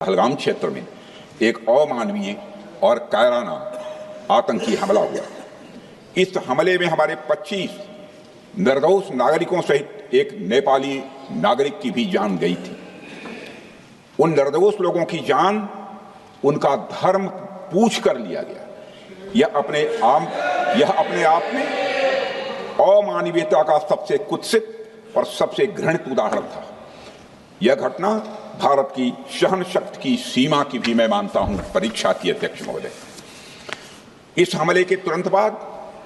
पहलगाम क्षेत्र में एक अमानवीय और कायराना आतंकी हमला हुआ। इस हमले में हमारे 25 निर्दोष नागरिकों सहित एक नेपाली नागरिक की भी जान गई थी। उन निर्दोष लोगों की जान उनका धर्म पूछ कर लिया गया। यह अपने आप में अमानवीयता का सबसे कुत्सित और सबसे घृणित उदाहरण था। यह घटना भारत की सहन शक्ति की सीमा की भी मैं मानता हूं परीक्षा की। अध्यक्ष महोदय, इस हमले के तुरंत बाद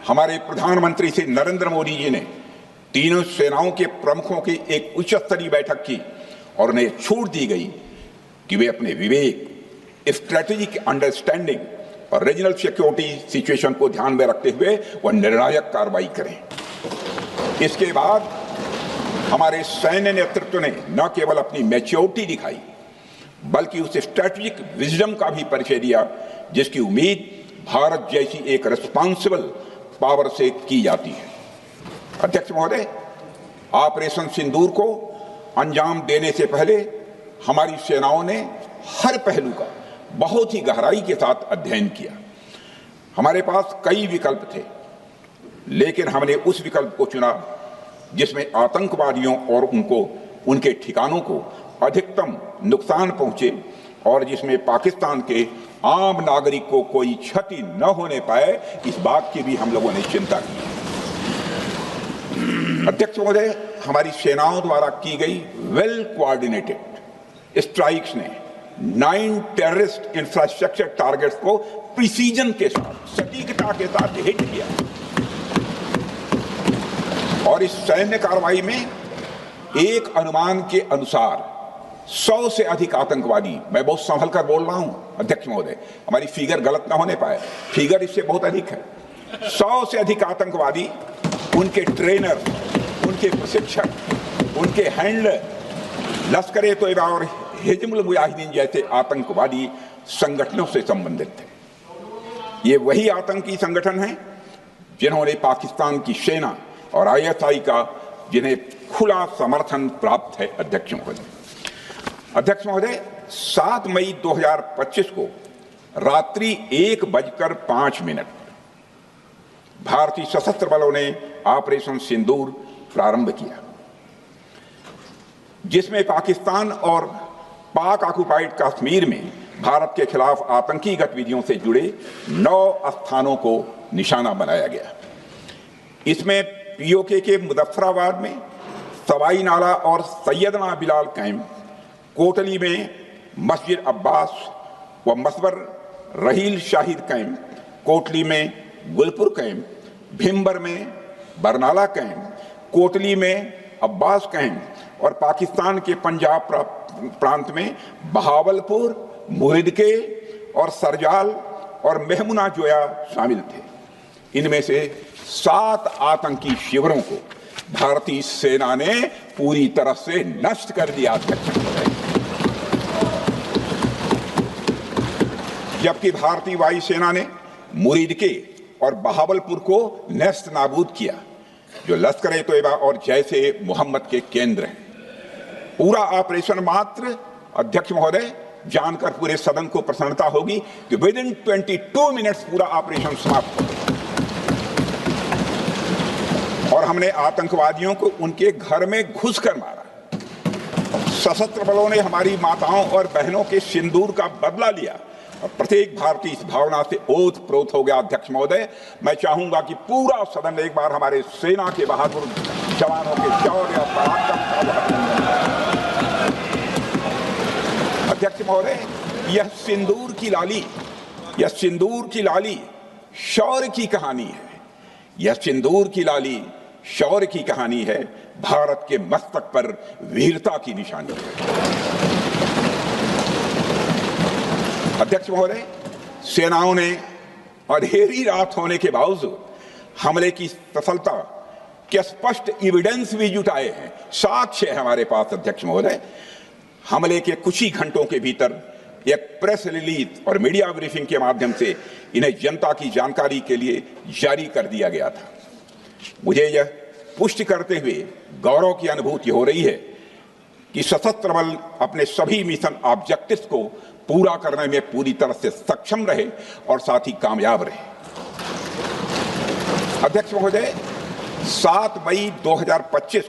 हमारे प्रधानमंत्री श्री नरेंद्र मोदी जी ने तीनों सेनाओं के प्रमुखों की एक उच्च स्तरीय बैठक की और उन्हें छूट दी गई कि वे अपने विवेक, स्ट्रेटेजिक अंडरस्टैंडिंग और रीजनल सिक्योरिटी सिचुएशन को ध्यान में रखते हुए वह निर्णायक कार्रवाई करें। इसके बाद हमारे सैन्य नेतृत्व ने न केवल अपनी मैच्योरिटी दिखाई बल्कि उस स्ट्रेटेजिक विजडम का भी परिचय दिया जिसकी उम्मीद भारत जैसी एक रिस्पॉन्सिबल पावर से की जाती है। अध्यक्ष महोदय, ऑपरेशन सिंदूर को अंजाम देने से पहले हमारी सेनाओं ने हर पहलू का बहुत ही गहराई के साथ अध्ययन किया। हमारे पास कई विकल्प थे, लेकिन हमने उस विकल्प को चुना जिसमें आतंकवादियों और उनके ठिकानों को अधिकतम नुकसान पहुंचे और जिसमें पाकिस्तान के आम नागरिक को कोई क्षति न होने पाए, इस बात की भी हम लोगों ने चिंता की। अध्यक्ष महोदय, हमारी सेनाओं द्वारा की गई वेल कोऑर्डिनेटेड स्ट्राइक्स ने 9 टेररिस्ट इंफ्रास्ट्रक्चर टारगेट्स को प्रिसीजन के साथ, सटीकता के साथ हिट किया और इस सैन्य कार्रवाई में एक अनुमान के अनुसार 100 से अधिक आतंकवादी, मैं बहुत संभल कर बोल रहा हूं अध्यक्ष महोदय, हमारी फिगर गलत ना होने पाए, फिगर इससे बहुत अधिक है। 100 से अधिक आतंकवादी, उनके ट्रेनर, उनके प्रशिक्षक, उनके हैंडलर लश्कर-ए-तोयबा और हिजबुल मुजाहिदीन जैसे आतंकवादी संगठनों से संबंधित थे। ये वही आतंकी संगठन हैं जिन्होंने पाकिस्तान की सेना और ISI का जिन्हें खुला समर्थन प्राप्त है। अध्यक्ष महोदय, 7 मई 2025 को रात्रि 1:05 भारतीय सशस्त्र बलों ने ऑपरेशन सिंदूर प्रारंभ किया, जिसमें पाकिस्तान और पाक ऑक्युपाइड कश्मीर में भारत के खिलाफ आतंकी गतिविधियों से जुड़े 9 स्थानों को निशाना बनाया गया। इसमें POK के मुजफ्फराबाद में सवाई नाला और सैयदना बिलाल कैंप, कोटली में मस्जिद अब्बास व मसबर रहील शाहिद कैंप, कोटली में गुलपुर कैंप, भिम्बर में बरनाला कैंप, कोटली में अब्बास कैंप और पाकिस्तान के पंजाब प्रांत में बहावलपुर, मुहिदके और सरजाल और मेहमुना जोया शामिल थे। इनमें से 7 आतंकी शिविरों को भारतीय सेना ने पूरी तरह से नष्ट कर दिया, जबकि भारतीय वायुसेना ने मुरीदके और बहावलपुर को नेस्त नाबूद किया, जो लश्कर-ए-तोयबा और जैशे मोहम्मद के केंद्र हैं। पूरा ऑपरेशन मात्र, अध्यक्ष महोदय, जानकर पूरे सदन को प्रसन्नता होगी कि विदिन 22 मिनट्स पूरा ऑपरेशन समाप्त हो गया और हमने आतंकवादियों को उनके घर में घुसकर मारा। सशस्त्र बलों ने हमारी माताओं और बहनों के सिंदूर का बदला लिया और प्रत्येक भारतीय इस भावना से ओत-प्रोत हो गया। अध्यक्ष महोदय, मैं चाहूंगा कि पूरा सदन एक बार हमारे सेना के बहादुर जवानों के शौर्य और पराक्रम का। अध्यक्ष महोदय, यह सिंदूर की लाली शौर्य की कहानी है। यह सिंदूर की लाली शौर्य की कहानी है, भारत के मस्तक पर वीरता की निशानी है। अध्यक्ष महोदय, सेनाओं ने अंधेरी रात होने के बावजूद हमले की सफलता के स्पष्ट एविडेंस भी जुटाए हैं, साक्ष्य है हमारे पास। अध्यक्ष महोदय, हमले के कुछ ही घंटों के भीतर एक प्रेस रिलीज और मीडिया ब्रीफिंग के माध्यम से इन्हें जनता की जानकारी के लिए जारी कर दिया गया था। मुझे यह पुष्टि करते हुए गौरव की अनुभूति हो रही है कि सशस्त्र बल अपने सभी मिशन ऑब्जेक्टिव्स को पूरा करने में पूरी तरह से सक्षम रहे और साथ ही कामयाब रहे। अध्यक्ष महोदय, 7 मई 2025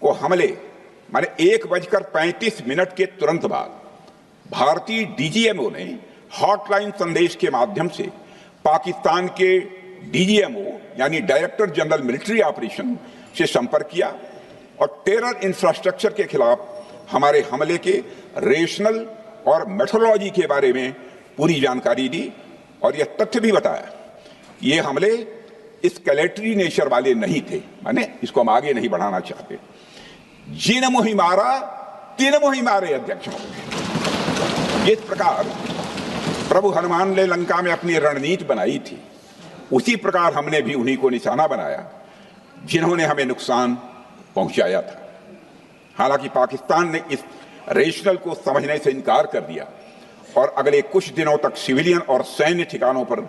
को हमले माने 1:35 के तुरंत बाद भारतीय डीजीएमओ ने हॉटलाइन संदेश के माध्यम से पाकिस्तान के डीजीएमओ यानी डायरेक्टर जनरल मिलिट्री ऑपरेशन से संपर्क किया और टेरर इंफ्रास्ट्रक्चर के खिलाफ हमारे हमले के रेशनल और मेथोडोलॉजी के बारे में पूरी जानकारी दी और यह तथ्य भी बताया कि ये हमले एस्केलेटरी नेचर वाले नहीं थे, माने इसको हम आगे नहीं बढ़ाना चाहते। जिन मोहि मारा तीन मोहि मारे। अध्यक्ष महोदय, जिस प्रकार प्रभु हनुमान ने लंका में अपनी रणनीति बनाई थी, उसी प्रकार हमने भी उन्हीं को निशाना बनाया जिन्होंने हमें नुकसान पहुंचाया था। हालांकि पाकिस्तान ने इस रेशनल को समझने से इनकार कर दिया और अगले कुछ दिनों तक सिविलियन और सैन्य ठिकानों पर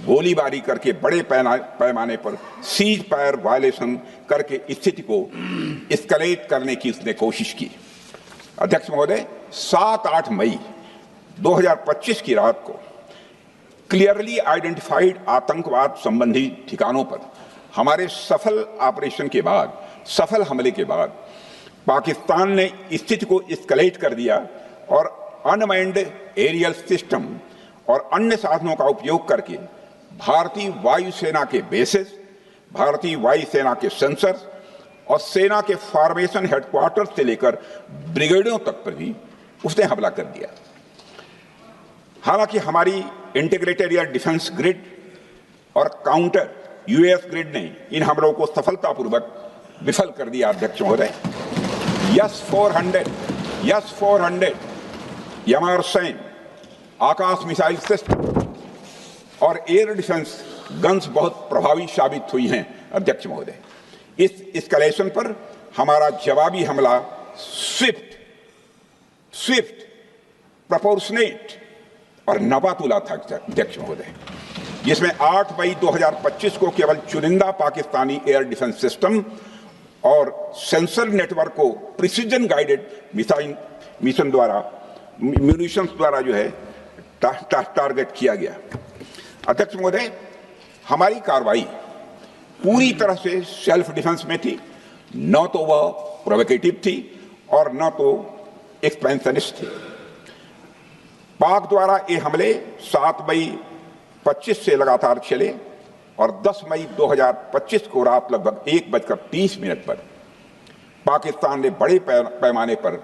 गोलीबारी करके बड़े पैमाने पर सीज फायर वायलेशन करके स्थिति को एस्केलेट करने की उसने कोशिश की। अध्यक्ष महोदय, 7-8 मई 2025 की रात को क्लियरली आइडेंटिफाइड आतंकवाद संबंधी ठिकानों पर हमारे सफल ऑपरेशन के बाद, सफल हमले के बाद पाकिस्तान ने स्थिति को एस्केलेट कर दिया और अनमैन्ड एरियल सिस्टम और अन्य साधनों का उपयोग करके भारतीय वायुसेना के बेसेस, भारतीय वायुसेना के सेंसर्स और सेना के फॉर्मेशन हेडक्वार्टर से लेकर ब्रिगेडों तक पर भी उसने हमला कर दिया। हालांकि हमारी इंटीग्रेटेड एयर डिफेंस ग्रिड और काउंटर यूएस ग्रिड ने इन हमलों को सफलतापूर्वक विफल कर दिया। अध्यक्ष महोदय, यस-400 यमारसैन आकाश मिसाइल सिस्टम और एयर डिफेंस गन्स बहुत प्रभावी साबित हुई हैं। अध्यक्ष महोदय, इस एस्केलेशन पर हमारा जवाबी हमला स्विफ्ट, प्रोपोर्शनेट और नवातुला था। अध्यक्ष महोदय, जिसमें 8 मई 2025 को केवल चुनिंदा पाकिस्तानी एयर डिफेंस सिस्टम और सेंसर नेटवर्क को प्रिसीजन गाइडेड मिशन द्वारा म्यूनिशंस द्वारा जो है टारगेट किया गया। अध्यक्ष महोदय, हमारी कार्रवाई पूरी तरह से सेल्फ डिफेंस में थी, न तो वह प्रोवोकेटिव थी और न तो एक्सपेंशनिस्ट थी। पाक द्वारा ये हमले 7 मई 25 से लगातार चले और 10 मई 2025 को रात लगभग 1:30 पर पाकिस्तान ने बड़े पैमाने पर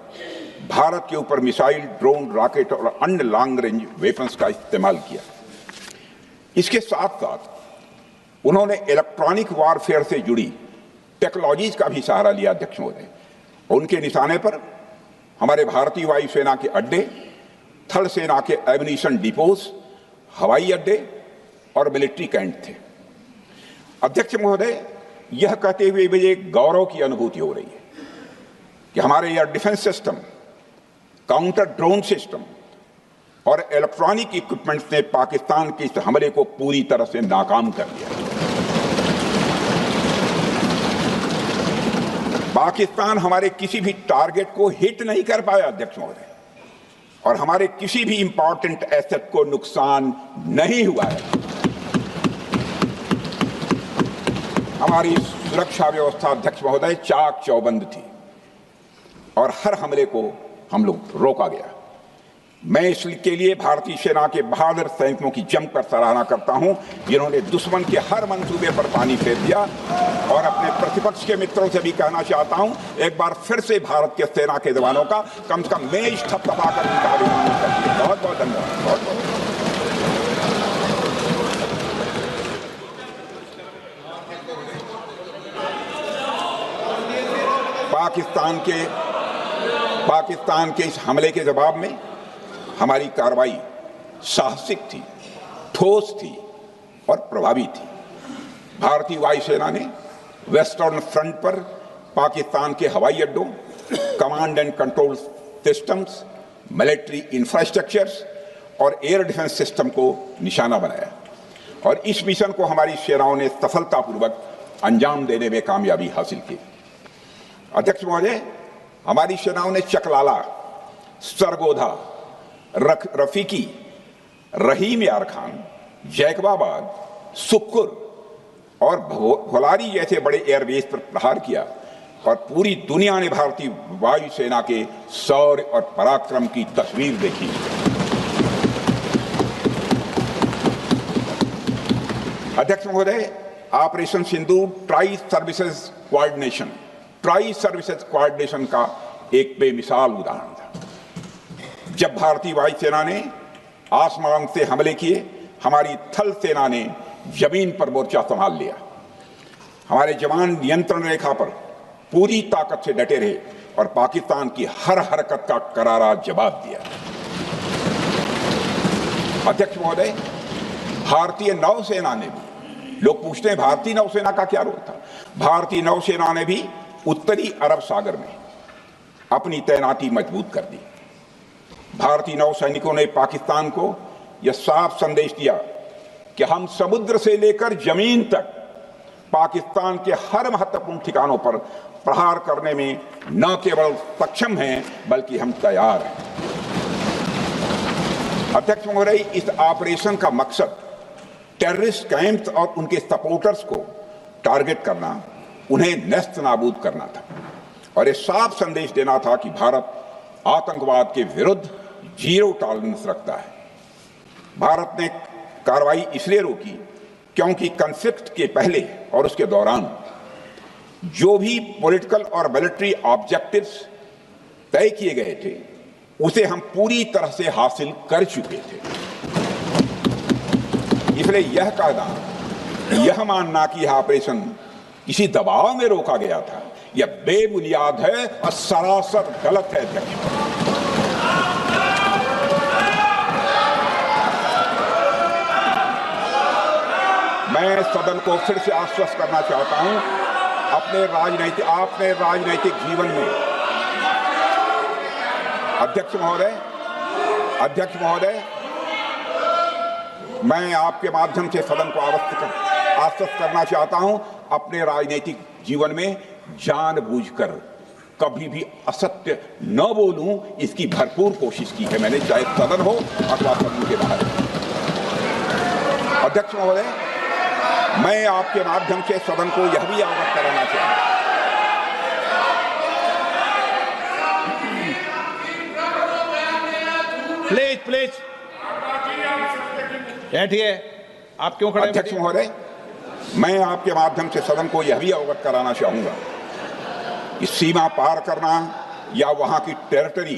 भारत के ऊपर मिसाइल, ड्रोन, रॉकेट और अन्य लॉन्ग रेंज वेपन्स का इस्तेमाल किया। इसके साथ साथ उन्होंने इलेक्ट्रॉनिक वारफेयर से जुड़ी टेक्नोलॉजीज का भी सहारा लिया। अध्यक्ष महोदय, उनके निशाने पर हमारे भारतीय वायुसेना के अड्डे, थल सेना के एम्यूनिशन डिपोज, हवाई अड्डे और मिलिट्री कैंट थे। अध्यक्ष महोदय, यह कहते हुए मुझे एक गौरव की अनुभूति हो रही है कि हमारे air defence system, counter drone system और इलेक्ट्रॉनिक इक्विपमेंट्स ने पाकिस्तान के इस हमले को पूरी तरह से नाकाम कर दिया। पाकिस्तान हमारे किसी भी टारगेट को हिट नहीं कर पाया। अध्यक्ष महोदय, और हमारे किसी भी इंपॉर्टेंट एसेट को नुकसान नहीं हुआ है। हमारी सुरक्षा व्यवस्था, अध्यक्ष महोदय, चाक चौबंद थी और हर हमले को हम लोग रोका गया। मैं इसके लिए भारतीय सेना के बहादुर सैनिकों की जमकर सराहना करता हूं, जिन्होंने दुश्मन के हर मंसूबे पर पानी फेर दिया। और अपने प्रतिपक्ष के मित्रों से भी कहना चाहता हूं, एक बार फिर से भारत के सेना के जवानों का कम से कम मेज थपथपाकर उनका अभिनंदन करिए। बहुत बहुत धन्यवाद। बहुत बहुत पाकिस्तान के इस हमले के जवाब में हमारी कार्रवाई साहसिक थी, ठोस थी और प्रभावी थी। भारतीय वायुसेना ने वेस्टर्न फ्रंट पर पाकिस्तान के हवाई अड्डों, command and control systems, military infrastructures और एयर डिफेंस सिस्टम को निशाना बनाया और इस मिशन को हमारी सेनाओं ने सफलतापूर्वक अंजाम देने में कामयाबी हासिल की। अध्यक्ष महोदय, हमारी सेनाओं ने चकलाला, सरगोधा, रफीकी, रहीम यार खान, जैकबाबाद, सुक्कुर और भोलारी जैसे बड़े एयरबेस पर प्रहार किया और पूरी दुनिया ने भारतीय वायुसेना के शौर्य और पराक्रम की तस्वीर देखी। अध्यक्ष महोदय, ऑपरेशन सिंदूर ट्राई सर्विसेज कोऑर्डिनेशन का एक बेमिसाल उदाहरण था। जब भारतीय वायुसेना ने आसमान से हमले किए, हमारी थल सेना ने जमीन पर मोर्चा संभाल लिया। हमारे जवान नियंत्रण रेखा पर पूरी ताकत से डटे रहे और पाकिस्तान की हर हरकत का करारा जवाब दिया। अध्यक्ष महोदय, भारतीय नौसेना ने भी, लोग पूछते हैं भारतीय नौसेना का क्या रोल था, भारतीय नौसेना ने भी उत्तरी अरब सागर में अपनी तैनाती मजबूत कर दी। भारतीय नौसैनिकों ने पाकिस्तान को यह साफ संदेश दिया कि हम समुद्र से लेकर जमीन तक पाकिस्तान के हर महत्वपूर्ण ठिकानों पर प्रहार करने में न केवल सक्षम हैं बल्कि हम तैयार हैं। अध्यक्ष महोदय, इस ऑपरेशन का मकसद टेररिस्ट कैंप्स और उनके सपोर्टर्स को टारगेट करना, उन्हें नेस्त नाबूद करना था और यह साफ संदेश देना था कि भारत आतंकवाद के विरुद्ध जीरो टॉलरेंस रखता है। भारत ने कार्रवाई इसलिए रोकी क्योंकि कॉन्फ्लिक्ट के पहले और उसके दौरान जो भी पॉलिटिकल और मिलिट्री ऑब्जेक्टिव्स तय किए गए थे उसे हम पूरी तरह से हासिल कर चुके थे। इसलिए यह कहना, यह मानना कि यह ऑपरेशन किसी दबाव में रोका गया था, यह बेबुनियाद है और सरासर गलत है। अध्यक्ष, मैं सदन को फिर से आश्वस्त करना चाहता हूं, आपने राजनीतिक जीवन में अध्यक्ष महोदय, मैं आपके माध्यम से सदन को आश्वस्त करना चाहता हूं, अपने राजनीतिक जीवन में जानबूझकर कभी भी असत्य न बोलूं, इसकी भरपूर कोशिश की है मैंने, चाहे सदन हो अथवा सदन के बाहर। अध्यक्ष महोदय, मैं आपके माध्यम से सदन को यह भी अवगत कराना चाहता हूं, प्लीज बैठिए। आप क्यों खड़े? अध्यक्ष महोदय, मैं आपके माध्यम से सदन को यह भी अवगत कराना चाहूंगा कि सीमा पार करना या वहां की टेरिटरी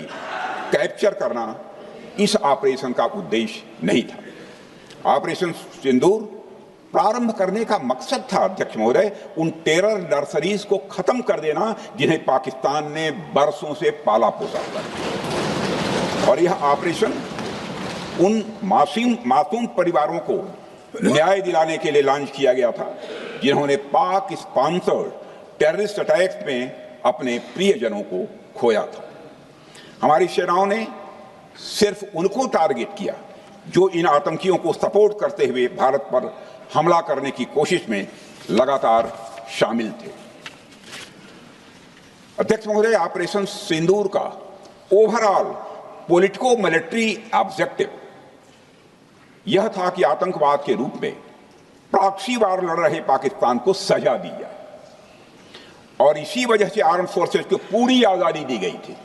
कैप्चर करना इस ऑपरेशन का उद्देश्य नहीं था। ऑपरेशन सिंदूर प्रारंभ करने का मकसद था अध्यक्ष महोदय, उन टेरर नर्सरीज को खत्म कर देना जिन्हें पाकिस्तान ने बरसों से पाला पोसा था। और यह ऑपरेशन उन मासूम परिवारों को न्याय दिलाने के लिए लॉन्च किया गया था जिन्होंने पाक स्पॉन्सर्ड टेररिस्ट अटैक्स में अपने प्रियजनों को खोया था। हमारी सेनाओं ने सिर्फ उनको टारगेट किया जो इन आतंकियों को सपोर्ट करते हुए भारत पर हमला करने की कोशिश में लगातार शामिल थे। अध्यक्ष महोदय, ऑपरेशन सिंदूर का ओवरऑल पॉलिटिको मिलिट्री ऑब्जेक्टिव यह था कि आतंकवाद के रूप में प्रॉक्सी वार लड़ रहे पाकिस्तान को सजा दी जाए और इसी वजह से आर्म फोर्सेज को पूरी आजादी दी गई थी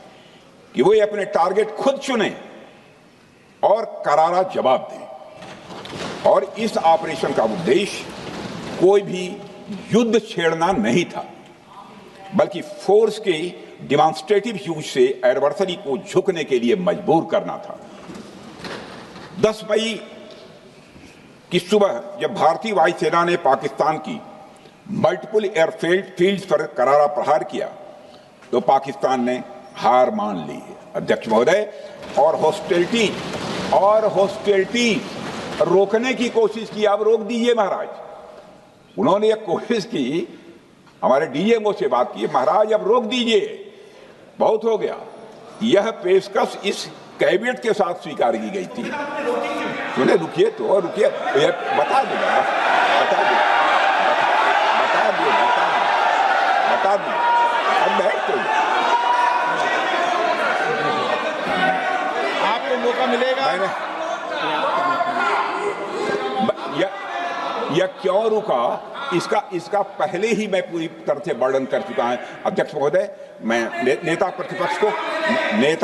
कि वो अपने टारगेट खुद चुने और करारा जवाब दें। और इस ऑपरेशन का उद्देश्य कोई भी युद्ध छेड़ना नहीं था, बल्कि फोर्स के डिमॉन्स्ट्रेटिव यूज से एडवर्सरी को झुकने के लिए मजबूर करना था। 10 मई की सुबह जब भारतीय वायुसेना ने पाकिस्तान की मल्टीपल एयरफील्ड्स पर करारा प्रहार किया तो पाकिस्तान ने हार मान ली है अध्यक्ष महोदय, और हॉस्टिलिटी रोकने की कोशिश की। अब रोक दीजिए महाराज। उन्होंने एक कोशिश की, हमारे डीएमओ से बात की, महाराज अब रोक दीजिए, बहुत हो गया। यह पेशकश इस कैबिनेट के साथ स्वीकार की गई थी। सुने, रुकिए तो रुकिए, बता दूंगा, बता दूंगा, अब बैठ तो मैंने यह क्यों रुका, इसका पहले ही मैं पूरी तरह से वर्णन कर चुका हूं। अध्यक्ष महोदय, मैं नेता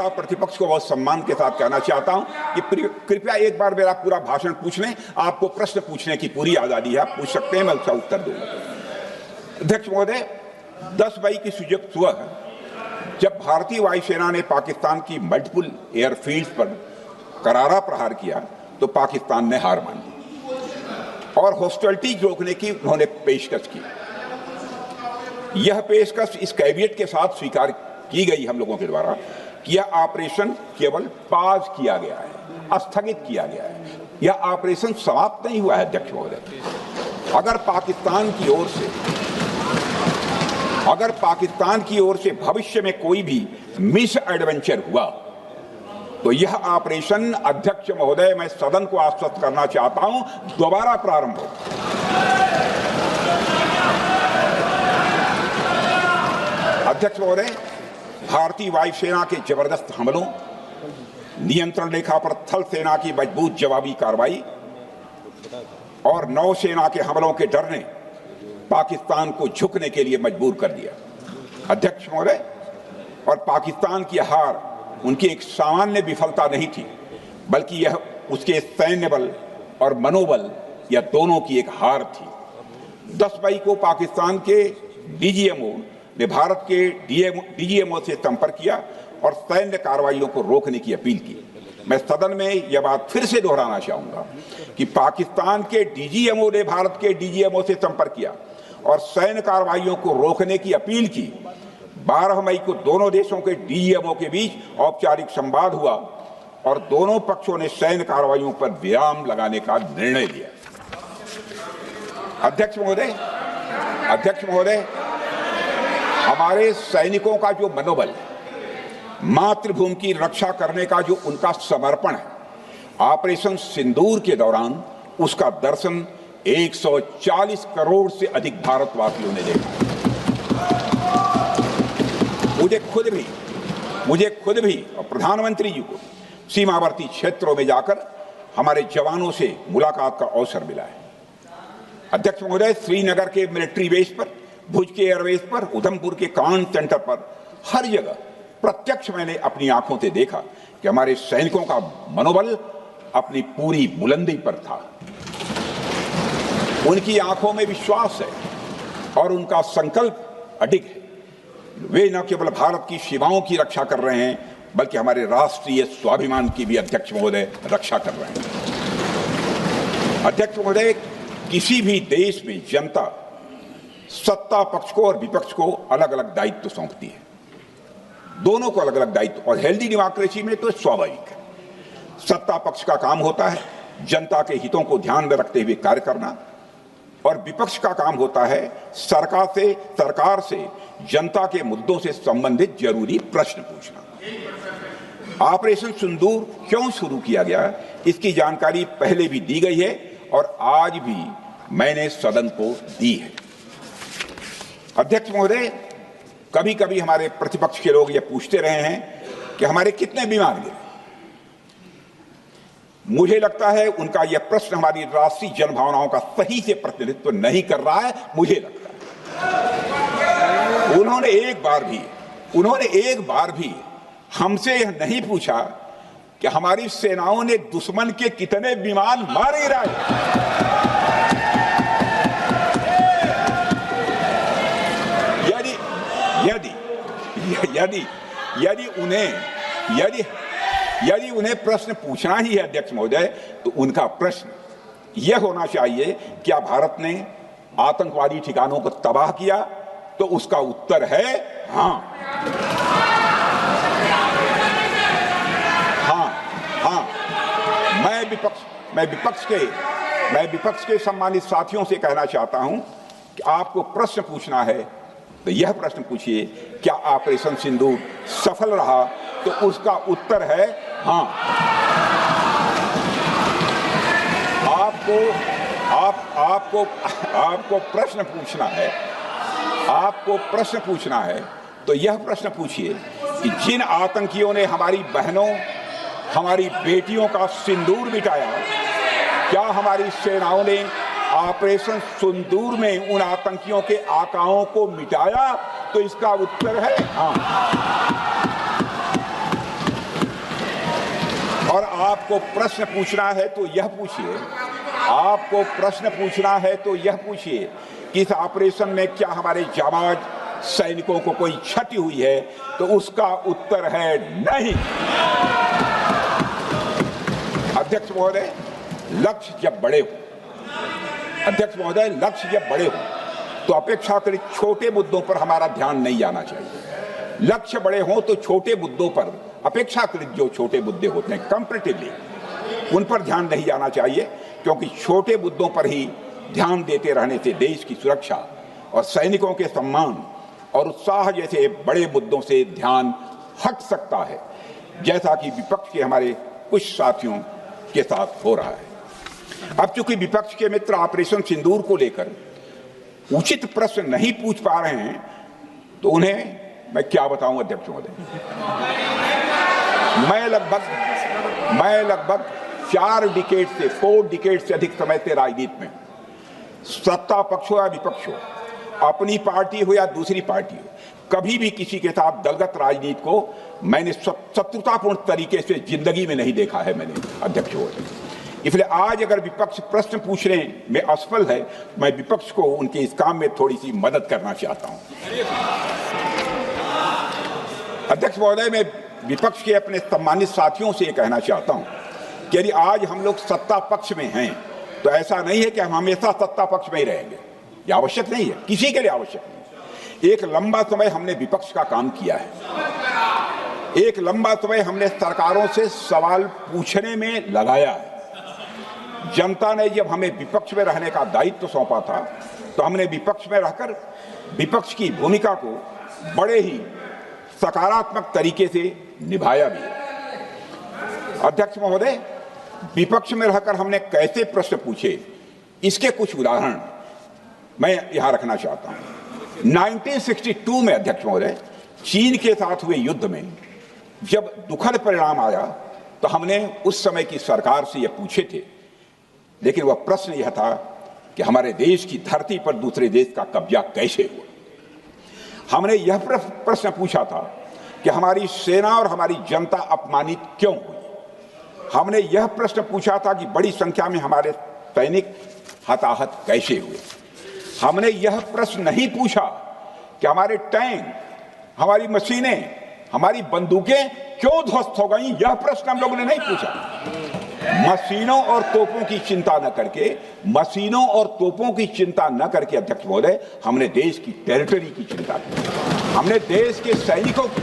प्रतिपक्ष को बहुत सम्मान के साथ कहना चाहता हूं कि कृपया एक बार मेरा पूरा भाषण पूछ लें। आपको प्रश्न पूछने की पूरी आजादी है, आप पूछ सकते हैं, मैं उसका उत्तर दूंगा। अध्यक्ष महोदय, 10 मई की सुबह जब भारतीय वायुसेना ने पाकिस्तान की मल्टीपल एयरफील्ड्स पर करारा प्रहार किया तो पाकिस्तान ने हार मान ली और हॉस्टिलिटी रोकने की उन्होंने पेशकश की। यह पेशकश इस कैविएट के साथ स्वीकार की गई हम लोगों के द्वारा कि यह ऑपरेशन केवल पाज किया गया है, स्थगित किया गया है, यह ऑपरेशन समाप्त नहीं हुआ है। अध्यक्ष महोदय, अगर पाकिस्तान की ओर से भविष्य में कोई भी मिस एडवेंचर हुआ तो यह ऑपरेशन, अध्यक्ष महोदय, मैं सदन को आश्वस्त करना चाहता हूं, दोबारा प्रारंभ हो। अध्यक्ष महोदय, भारतीय वायुसेना के जबरदस्त हमलों, नियंत्रण रेखा पर थल सेना की मजबूत जवाबी कार्रवाई और नौसेना के हमलों के डर ने पाकिस्तान को झुकने के लिए मजबूर कर दिया। अध्यक्ष महोदय, और पाकिस्तान की हार उनकी एक सामान्य विफलता नहीं थी, बल्कि यह उसके सैन्य बल और मनोबल या दोनों की एक हार थी। 10 मई को पाकिस्तान के डीजीएमओ ने भारत के डीजीएमओ से संपर्क किया और सैन्य कार्रवाइयों को रोकने की अपील की। मैं सदन में यह बात फिर से दोहराना चाहूंगा कि पाकिस्तान के डीजीएमओ ने भारत के डीजीएमओ से संपर्क किया और सैन्य कार्रवाइयों को रोकने की अपील की। 12 मई को दोनों देशों के डीजीएमओ के बीच औपचारिक संवाद हुआ और दोनों पक्षों ने सैन्य कार्रवाइयों पर विराम लगाने का निर्णय लिया। अध्यक्ष महोदय, हमारे सैनिकों का जो मनोबल, मातृभूमि की रक्षा करने का जो उनका समर्पण है, ऑपरेशन सिंदूर के दौरान उसका दर्शन 140 करोड़ से अधिक भारतवासियों ने देखा। मुझे खुद भी और प्रधानमंत्री जी को सीमावर्ती क्षेत्रों में जाकर हमारे जवानों से मुलाकात का अवसर मिला है। अध्यक्ष महोदय, श्रीनगर के मिलिट्री बेस पर, भुज के एयरबेस पर, उधमपुर के कमांड सेंटर पर, हर जगह प्रत्यक्ष मैंने अपनी आंखों से देखा कि हमारे सैनिकों का मनोबल अपनी पूरी बुलंदी पर था। उनकी आंखों में विश्वास है और उनका संकल्प अडिग है। वे न केवल भारत की सीमाओं की रक्षा कर रहे हैं, बल्कि हमारे राष्ट्रीय स्वाभिमान की भी, अध्यक्ष महोदय, रक्षा कर रहे हैं। अध्यक्ष महोदय, किसी भी देश में जनता सत्ता पक्ष को और विपक्ष को अलग अलग दायित्व सौंपती है, दोनों को अलग अलग दायित्व, और हेल्दी डेमोक्रेसी में तो स्वाभाविक है। सत्ता पक्ष का काम होता है जनता के हितों को ध्यान में रखते हुए कार्य करना, और विपक्ष का काम होता है सरकार से जनता के मुद्दों से संबंधित जरूरी प्रश्न पूछना। ऑपरेशन सिंदूर क्यों शुरू किया गया, इसकी जानकारी पहले भी दी गई है और आज भी मैंने सदन को दी है। अध्यक्ष महोदय, कभी कभी हमारे प्रतिपक्ष के लोग ये पूछते रहे हैं कि हमारे कितने विमान गिरे। मुझे लगता है उनका यह प्रश्न हमारी राष्ट्रीय जनभावनाओं का सही से प्रतिनिधित्व नहीं कर रहा है। मुझे लगता है उन्होंने एक बार भी हमसे यह नहीं पूछा कि हमारी सेनाओं ने दुश्मन के कितने विमान मारे गिराए। यदि उन्हें प्रश्न पूछना ही है अध्यक्ष महोदय, तो उनका प्रश्न यह होना चाहिए, क्या भारत ने आतंकवादी ठिकानों को तबाह किया? तो उसका उत्तर है हाँ। मैं विपक्ष के सम्मानित साथियों से कहना चाहता हूं कि आपको प्रश्न पूछना है तो यह प्रश्न पूछिए, क्या ऑपरेशन सिंदूर सफल रहा? तो उसका उत्तर है हाँ। आपको प्रश्न पूछना है तो यह प्रश्न पूछिए कि जिन आतंकियों ने हमारी बहनों हमारी बेटियों का सिंदूर मिटाया? क्या हमारी सेनाओं ने ऑपरेशन सिंदूर में उन आतंकियों के आकाओं को मिटाया? तो इसका उत्तर है हाँ। और आपको प्रश्न पूछना है तो यह पूछिए, आपको प्रश्न पूछना है तो यह पूछिए कि इस ऑपरेशन में क्या हमारे जाबाज सैनिकों को कोई क्षति हुई है? तो उसका उत्तर है नहीं। अध्यक्ष महोदय, लक्ष्य जब बड़े हो, अध्यक्ष महोदय, लक्ष्य जब बड़े हो तो अपेक्षाकृत छोटे मुद्दों पर हमारा ध्यान नहीं जाना चाहिए। लक्ष्य बड़े हों तो छोटे मुद्दों पर, अपेक्षाकृत जो छोटे मुद्दे होते हैं कंपैरेटिवली, उन पर ध्यान नहीं जाना चाहिए, क्योंकि छोटे मुद्दों पर ही ध्यान देते रहने से देश की सुरक्षा और सैनिकों के सम्मान और उत्साह जैसे बड़े मुद्दों से ध्यान हट सकता है, जैसा कि विपक्ष के हमारे कुछ साथियों के साथ हो रहा है। अब चूंकि विपक्ष के मित्र ऑपरेशन सिंदूर को लेकर उचित प्रश्न नहीं पूछ पा रहे हैं, तो उन्हें मैं क्या बताऊं अध्यक्ष महोदय। मैं लगभग 4 डिकेड से अधिक समय से राजनीति में, सत्ता पक्ष हो या विपक्ष हो, अपनी पार्टी हो या दूसरी पार्टी हो, कभी भी किसी के साथ दलगत राजनीति को मैंने शत्रुतापूर्ण तरीके से जिंदगी में नहीं देखा है मैंने अध्यक्ष महोदय। इसलिए आज अगर विपक्ष प्रश्न पूछने में असफल है, मैं विपक्ष को उनके इस काम में थोड़ी सी मदद करना चाहता हूं। अध्यक्ष महोदय, मैं विपक्ष के अपने सम्मानित साथियों से कहना चाहता हूं कि यदि आज हम लोग सत्ता पक्ष में हैं तो ऐसा नहीं है कि हम हमेशा सत्ता पक्ष में ही रहेंगे। यह आवश्यक नहीं है, किसी के लिए आवश्यक नहीं। एक लंबा समय हमने विपक्ष का काम किया है, एक लंबा समय हमने सरकारों से सवाल पूछने में लगाया है। जनता ने जब हमें विपक्ष में रहने का दायित्व सौंपा था तो हमने विपक्ष में रहकर विपक्ष की भूमिका को बड़े ही सकारात्मक तरीके से निभाया भी है। अध्यक्ष महोदय, विपक्ष में रहकर हमने कैसे प्रश्न पूछे, इसके कुछ उदाहरण मैं यहां रखना चाहता हूं। 1962 में अध्यक्ष महोदय, चीन के साथ हुए युद्ध में जब दुखद परिणाम आया तो हमने उस समय की सरकार से यह पूछे थे, लेकिन वह प्रश्न यह था कि हमारे देश की धरती पर दूसरे देश का कब्जा कैसे हुआ। हमने यह प्रश्न पूछा था कि हमारी सेना और हमारी जनता अपमानित क्यों हुई। हमने यह प्रश्न पूछा था कि बड़ी संख्या में हमारे सैनिक हताहत कैसे हुए। हमने यह प्रश्न नहीं पूछा कि हमारे टैंक, हमारी मशीनें, हमारी बंदूकें क्यों ध्वस्त हो गई। यह प्रश्न हम लोगों ने नहीं पूछा। मशीनों और तोपों की चिंता न करके, मशीनों और तोपों की चिंता न करके अध्यक्ष महोदय, हमने देश की टेरिटरी की चिंता की, हमने देश के सैनिकों की।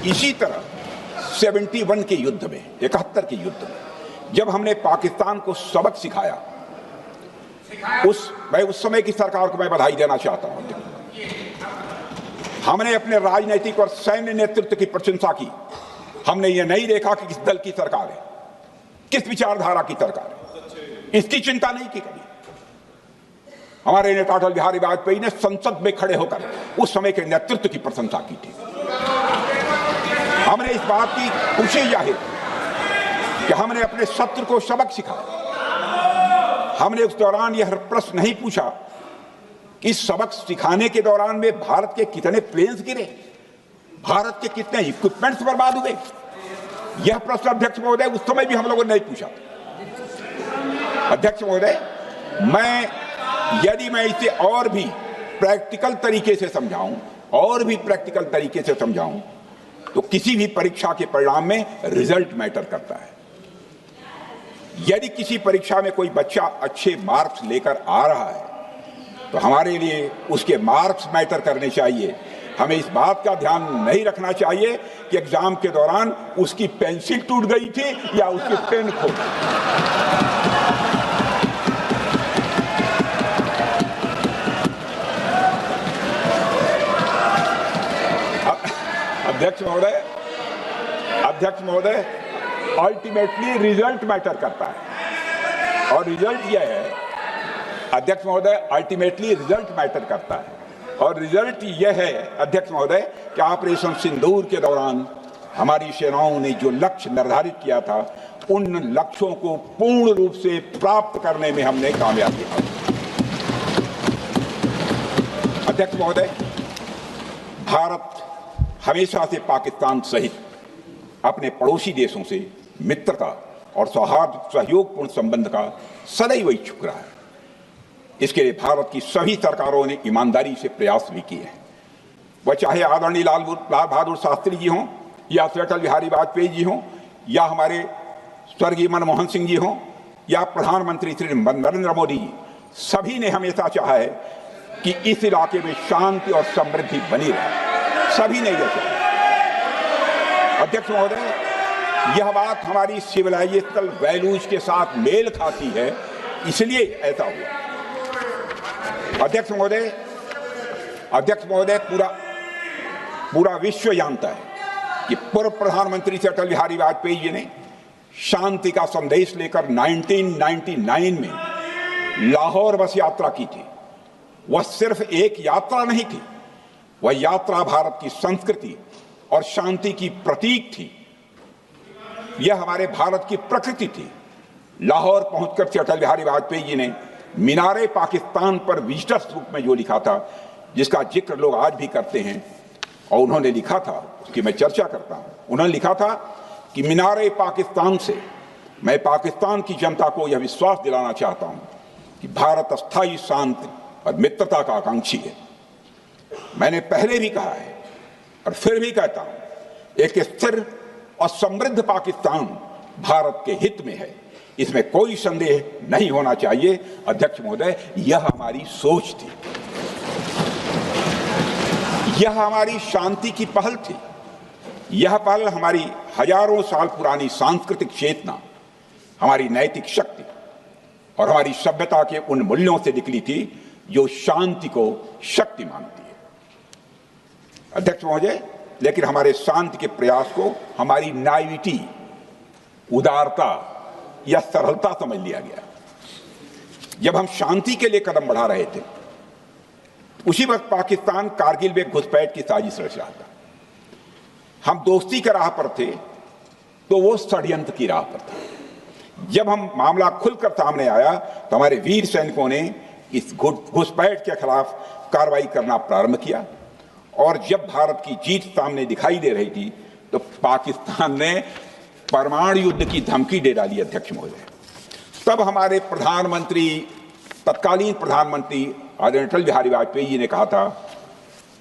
इसी तरह 71 के युद्ध में, 71 के युद्ध में जब हमने पाकिस्तान को सबक सिखाया, उस समय की सरकार को मैं बधाई देना चाहता हूं। हमने अपने राजनीतिक और सैन्य नेतृत्व की प्रशंसा की। हमने ये नहीं देखा कि किस दल की सरकार है, किस विचारधारा की सरकार है, इसकी चिंता नहीं की कभी। हमारे नेता अटल बिहारी वाजपेयी ने संसद में खड़े होकर उस समय के नेतृत्व की प्रशंसा की थी। हमने इस बात की खुशी जाहिर कि हमने अपने शत्रु को सबक सिखाया। हमने उस दौरान यह प्रश्न नहीं पूछा कि इस सबक सिखाने के दौरान में भारत के कितने प्लेन्स गिरे, भारत के कितने इक्विपमेंट्स बर्बाद हुए। यह प्रश्न अध्यक्ष महोदय उस समय भी हम लोगों ने नहीं पूछा। अध्यक्ष महोदय, यदि मैं इसे और भी प्रैक्टिकल तरीके से समझाऊं, तो किसी भी परीक्षा के परिणाम में रिजल्ट मैटर करता है। यदि किसी परीक्षा में कोई बच्चा अच्छे मार्क्स लेकर आ रहा है तो हमारे लिए उसके मार्क्स मैटर करने चाहिए। हमें इस बात का ध्यान नहीं रखना चाहिए कि एग्जाम के दौरान उसकी पेंसिल टूट गई थी या उसकी पेन खो गई। अध्यक्ष महोदय, अल्टीमेटली रिजल्ट मैटर करता है, और रिजल्ट यह है अध्यक्ष महोदय, अल्टीमेटली रिजल्ट मैटर करता है, और रिजल्ट यह है अध्यक्ष महोदय कि ऑपरेशन सिंदूर के दौरान हमारी सेनाओं ने जो लक्ष्य निर्धारित किया था उन लक्ष्यों को पूर्ण रूप से प्राप्त करने में हमने कामयाबी हासिल की। अध्यक्ष महोदय, भारत हमेशा से पाकिस्तान सहित अपने पड़ोसी देशों से मित्रता और सौहार्द सहयोगपूर्ण संबंध का सदैव इच्छुक रहा है। इसके लिए भारत की सभी सरकारों ने ईमानदारी से प्रयास भी किए हैं। वह चाहे आदरणीय लाल बहादुर शास्त्री जी हों या अटल बिहारी वाजपेयी जी हों या हमारे स्वर्गीय मनमोहन सिंह जी हों या प्रधानमंत्री श्री नरेंद्र मोदी जी, सभी ने हमेशा चाहा है कि इस इलाके में शांति और समृद्धि बनी रहे। सभी ने यह चाहा। अध्यक्ष महोदय, यह बात हमारी सिविलाइजेशनल वैल्यूज के साथ मेल खाती है, इसलिए ऐसा हुआ। अध्यक्ष महोदय, पूरा विश्व जानता है कि पूर्व प्रधानमंत्री से अटल बिहारी वाजपेयी जी ने शांति का संदेश लेकर 1999 में लाहौर बस यात्रा की थी। वह सिर्फ एक यात्रा नहीं थी, वह यात्रा भारत की संस्कृति और शांति की प्रतीक थी। यह हमारे भारत की प्रकृति थी। लाहौर पहुंचकर से अटल बिहारी वाजपेयी जी ने मीनारे पाकिस्तान पर विजिटर्स बुक में जो लिखा था, जिसका जिक्र लोग आज भी करते हैं, और उन्होंने लिखा था, उसकी मैं चर्चा करता हूं। उन्होंने लिखा था कि मीनारे पाकिस्तान से मैं पाकिस्तान की जनता को यह विश्वास दिलाना चाहता हूं कि भारत अस्थायी शांति और मित्रता का आकांक्षी है। मैंने पहले भी कहा है और फिर भी कहता हूं, एक स्थिर और समृद्ध पाकिस्तान भारत के हित में है, इसमें कोई संदेह नहीं होना चाहिए। अध्यक्ष महोदय, यह हमारी सोच थी, यह हमारी शांति की पहल थी। यह पहल हमारी हजारों साल पुरानी सांस्कृतिक चेतना, हमारी नैतिक शक्ति और हमारी सभ्यता के उन मूल्यों से निकली थी जो शांति को शक्ति मानती है। अध्यक्ष महोदय, लेकिन हमारे शांति के प्रयास को हमारी नाइविटी, उदारता या सरलता समझ लिया गया। जब हम शांति के लिए कदम बढ़ा रहे थे, उसी वक्त पाकिस्तान कारगिल में घुसपैठ की साजिश रच रहा था। हम दोस्ती के राह पर थे तो वो षड्यंत्र की राह पर था। जब हम मामला खुलकर सामने आया तो हमारे वीर सैनिकों ने इस घुसपैठ के खिलाफ कार्रवाई करना प्रारंभ किया, और जब भारत की जीत सामने दिखाई दे रही थी तो पाकिस्तान ने परमाणु युद्ध की धमकी दे डाली। अध्यक्ष महोदय, तब हमारे तत्कालीन प्रधानमंत्री आदरणीय अटल बिहारी वाजपेयी जी ने कहा था,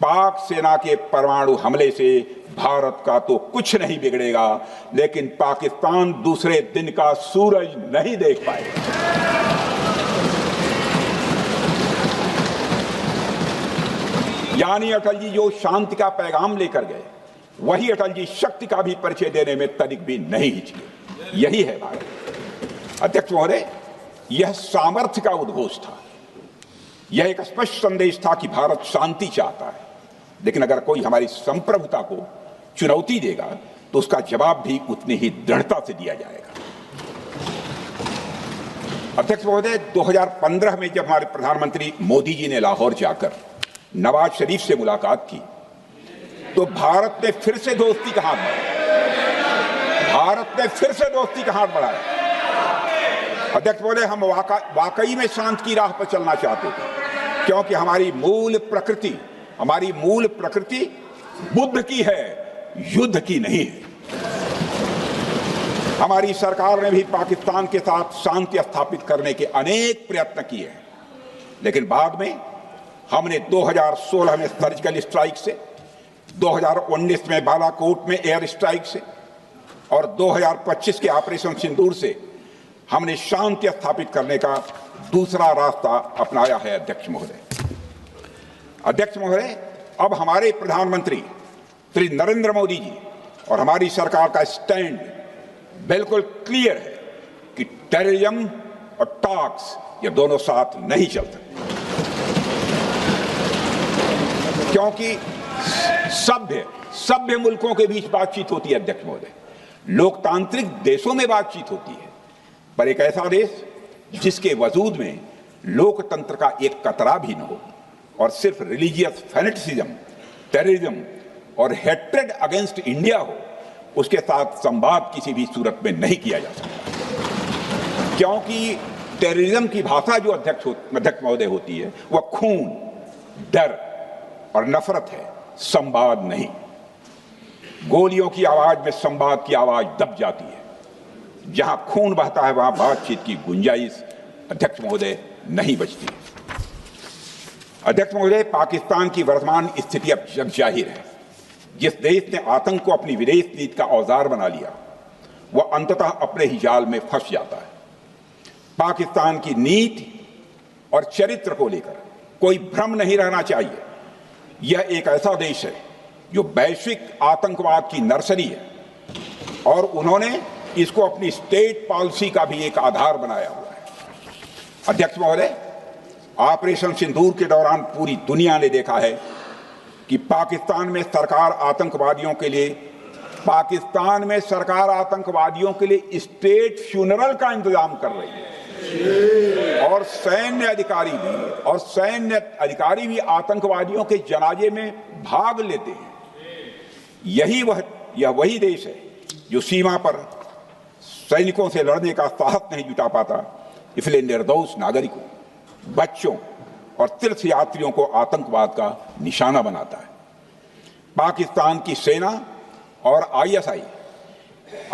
पाक सेना के परमाणु हमले से भारत का तो कुछ नहीं बिगड़ेगा, लेकिन पाकिस्तान दूसरे दिन का सूरज नहीं देख पाएगा। यानी अटल जी जो शांति का पैगाम लेकर गए, वही अटल जी शक्ति का भी परिचय देने में तनिक भी नहीं हिचके। यही है भारत। अध्यक्ष महोदय, यह सामर्थ्य का उद्घोष था। यह एक स्पष्ट संदेश था कि भारत शांति चाहता है, लेकिन अगर कोई हमारी संप्रभुता को चुनौती देगा तो उसका जवाब भी उतनी ही दृढ़ता से दिया जाएगा। अध्यक्ष महोदय, 2015 में जब हमारे प्रधानमंत्री मोदी जी ने लाहौर जाकर नवाज शरीफ से मुलाकात की तो भारत ने फिर से दोस्ती का हाथ बढ़ाया। अध्यक्ष महोदय, हम वाकई में शांति की राह पर चलना चाहते थे, क्योंकि हमारी मूल प्रकृति बुद्ध की है, युद्ध की नहीं है। हमारी सरकार ने भी पाकिस्तान के साथ शांति स्थापित करने के अनेक प्रयत्न किए हैं, लेकिन बाद में हमने 2016 में सर्जिकल स्ट्राइक से, 2019 में बालाकोट में एयर स्ट्राइक से और 2025 के ऑपरेशन सिंदूर से हमने शांति स्थापित करने का दूसरा रास्ता अपनाया है। अध्यक्ष महोदय, अब हमारे प्रधानमंत्री श्री नरेंद्र मोदी जी और हमारी सरकार का स्टैंड बिल्कुल क्लियर है कि टेररिज्म और टॉक्स ये दोनों साथ नहीं चलते, क्योंकि सभ्य मुल्कों के बीच बातचीत होती है। अध्यक्ष महोदय, लोकतांत्रिक देशों में बातचीत होती है, पर एक ऐसा देश जिसके वजूद में लोकतंत्र का एक कतरा भी न हो और सिर्फ रिलीजियस फैनेटिसिज्म, टेररिज्म और हेट्रेड अगेंस्ट इंडिया हो, उसके साथ संवाद किसी भी सूरत में नहीं किया जा सकता, क्योंकि टेररिज्म की भाषा जो अध्यक्ष महोदय होती है वह खून, डर और नफरत है, संवाद नहीं। गोलियों की आवाज में संवाद की आवाज दब जाती है। जहां खून बहता है वहां बातचीत की गुंजाइश अध्यक्ष महोदय नहीं बचती। अध्यक्ष महोदय, पाकिस्तान की वर्तमान स्थिति अब जग जाहिर है। जिस देश ने आतंक को अपनी विदेश नीति का औजार बना लिया वह अंततः अपने ही जाल में फंस जाता है। पाकिस्तान की नीति और चरित्र को लेकर कोई भ्रम नहीं रहना चाहिए। यह एक ऐसा देश है जो वैश्विक आतंकवाद की नर्सरी है और उन्होंने इसको अपनी स्टेट पॉलिसी का भी एक आधार बनाया हुआ है। अध्यक्ष महोदय, ऑपरेशन सिंदूर के दौरान पूरी दुनिया ने देखा है कि पाकिस्तान में सरकार आतंकवादियों के लिए स्टेट फ्यूनरल का इंतजाम कर रही है और सैन्य अधिकारी भी आतंकवादियों के जनाजे में भाग लेते हैं। यह वही देश है जो सीमा पर सैनिकों से लड़ने का साहस नहीं जुटा पाता, इसलिए निर्दोष नागरिकों, बच्चों और तीर्थयात्रियों को आतंकवाद का निशाना बनाता है। पाकिस्तान की सेना और आईएसआई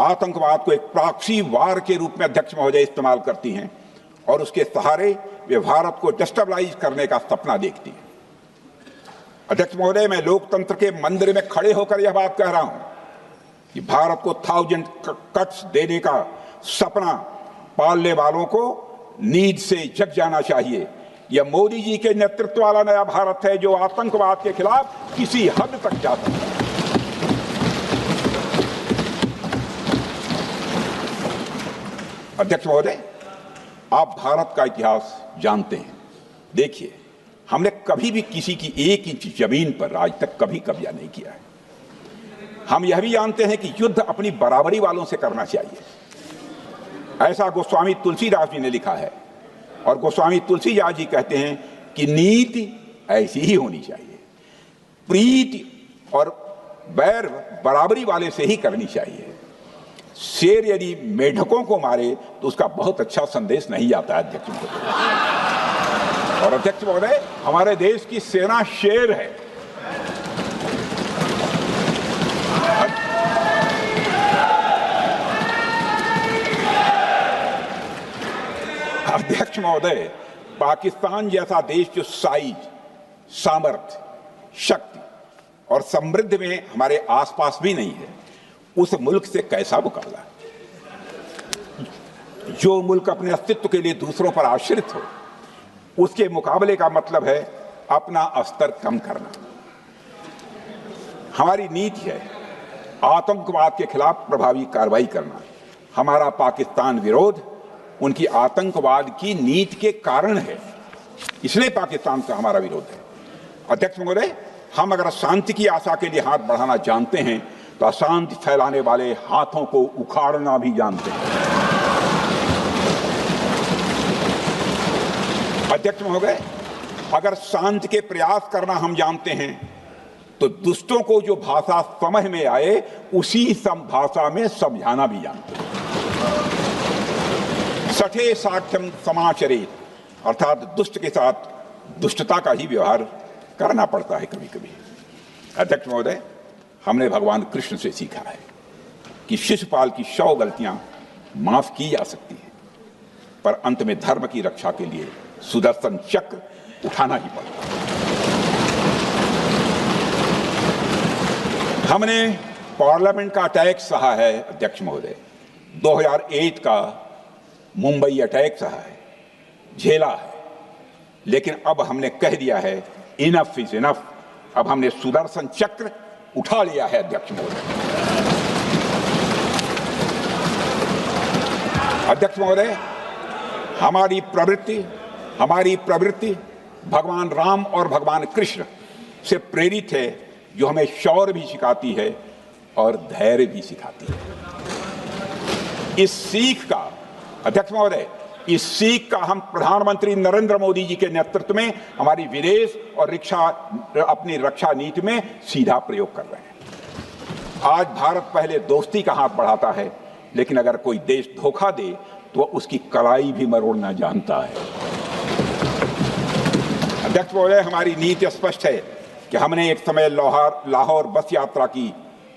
आतंकवाद को एक प्रॉक्सी वार के रूप में अध्यक्ष महोदय इस्तेमाल करती हैं और उसके सहारे वे भारत को डिस्टेबलाइज करने का सपना देखती है। अध्यक्ष महोदय, मैं लोकतंत्र के मंदिर में खड़े होकर यह बात कह रहा हूं कि भारत को 1000 कट्स देने का सपना पालने वालों को नींद से जग जाना चाहिए। यह मोदी जी के नेतृत्व वाला नया भारत है जो आतंकवाद के खिलाफ किसी हद तक जा सकता है। अध्यक्ष महोदय, आप भारत का इतिहास जानते हैं। देखिए, हमने कभी भी किसी की 1 इंच जमीन पर आज तक कभी कब्जा नहीं किया है। हम यह भी जानते हैं कि युद्ध अपनी बराबरी वालों से करना चाहिए। ऐसा गोस्वामी तुलसीदास जी ने लिखा है और गोस्वामी तुलसीदास जी कहते हैं कि नीति ऐसी ही होनी चाहिए, प्रीति और बैर बराबरी वाले से ही करनी चाहिए। शेर यदि मेढकों को मारे तो उसका बहुत अच्छा संदेश नहीं आता है अध्यक्ष महोदय। और अध्यक्ष महोदय, हमारे देश की सेना शेर है। अध्यक्ष महोदय, पाकिस्तान जैसा देश जो साइज, सामर्थ्य, शक्ति और समृद्धि में हमारे आसपास भी नहीं है, उस मुल्क से कैसा मुकाबला? जो मुल्क अपने अस्तित्व के लिए दूसरों पर आश्रित हो, उसके मुकाबले का मतलब है अपना स्तर कम करना। हमारी नीति है आतंकवाद के खिलाफ प्रभावी कार्रवाई करना। हमारा पाकिस्तान विरोध उनकी आतंकवाद की नीति के कारण है, इसलिए पाकिस्तान से हमारा विरोध है। अध्यक्ष महोदय, हम अगर शांति की आशा के लिए हाथ बढ़ाना जानते हैं तो अशांति फैलाने वाले हाथों को उखाड़ना भी जानते हैं। अध्यक्ष महोदय, अगर शांति के प्रयास करना हम जानते हैं तो दुष्टों को जो भाषा समझ में आए उसी भाषा में समझाना भी जानते हैं। सठे साक्ष्यम समाचरित, अर्थात दुष्ट के साथ दुष्टता का ही व्यवहार करना पड़ता है कभी कभी। अध्यक्ष महोदय, हमने भगवान कृष्ण से सीखा है कि शिशुपाल की 100 गलतियां माफ की जा सकती हैं, पर अंत में धर्म की रक्षा के लिए सुदर्शन चक्र उठाना ही पड़ता है। हमने पार्लियामेंट का अटैक सहा है अध्यक्ष महोदय, 2008 का मुंबई अटैक सहा है, झेला है, लेकिन अब हमने कह दिया है इनफ इज इनफ। अब हमने सुदर्शन चक्र उठा लिया है अध्यक्ष महोदय। अध्यक्ष महोदय, हमारी प्रवृत्ति भगवान राम और भगवान कृष्ण से प्रेरित है, जो हमें शौर्य भी सिखाती है और धैर्य भी सिखाती है। इस सीख का अध्यक्ष महोदय, इस सीख का हम प्रधानमंत्री नरेंद्र मोदी जी के नेतृत्व में हमारी विदेश और अपनी रक्षा नीति में सीधा प्रयोग कर रहे हैं। आज भारत पहले दोस्ती का हाथ बढ़ाता है, लेकिन अगर कोई देश धोखा दे तो वह उसकी कलाई भी मरोड़ना जानता है। अध्यक्ष महोदय, हमारी नीति स्पष्ट है कि हमने एक समय लाहौर बस यात्रा की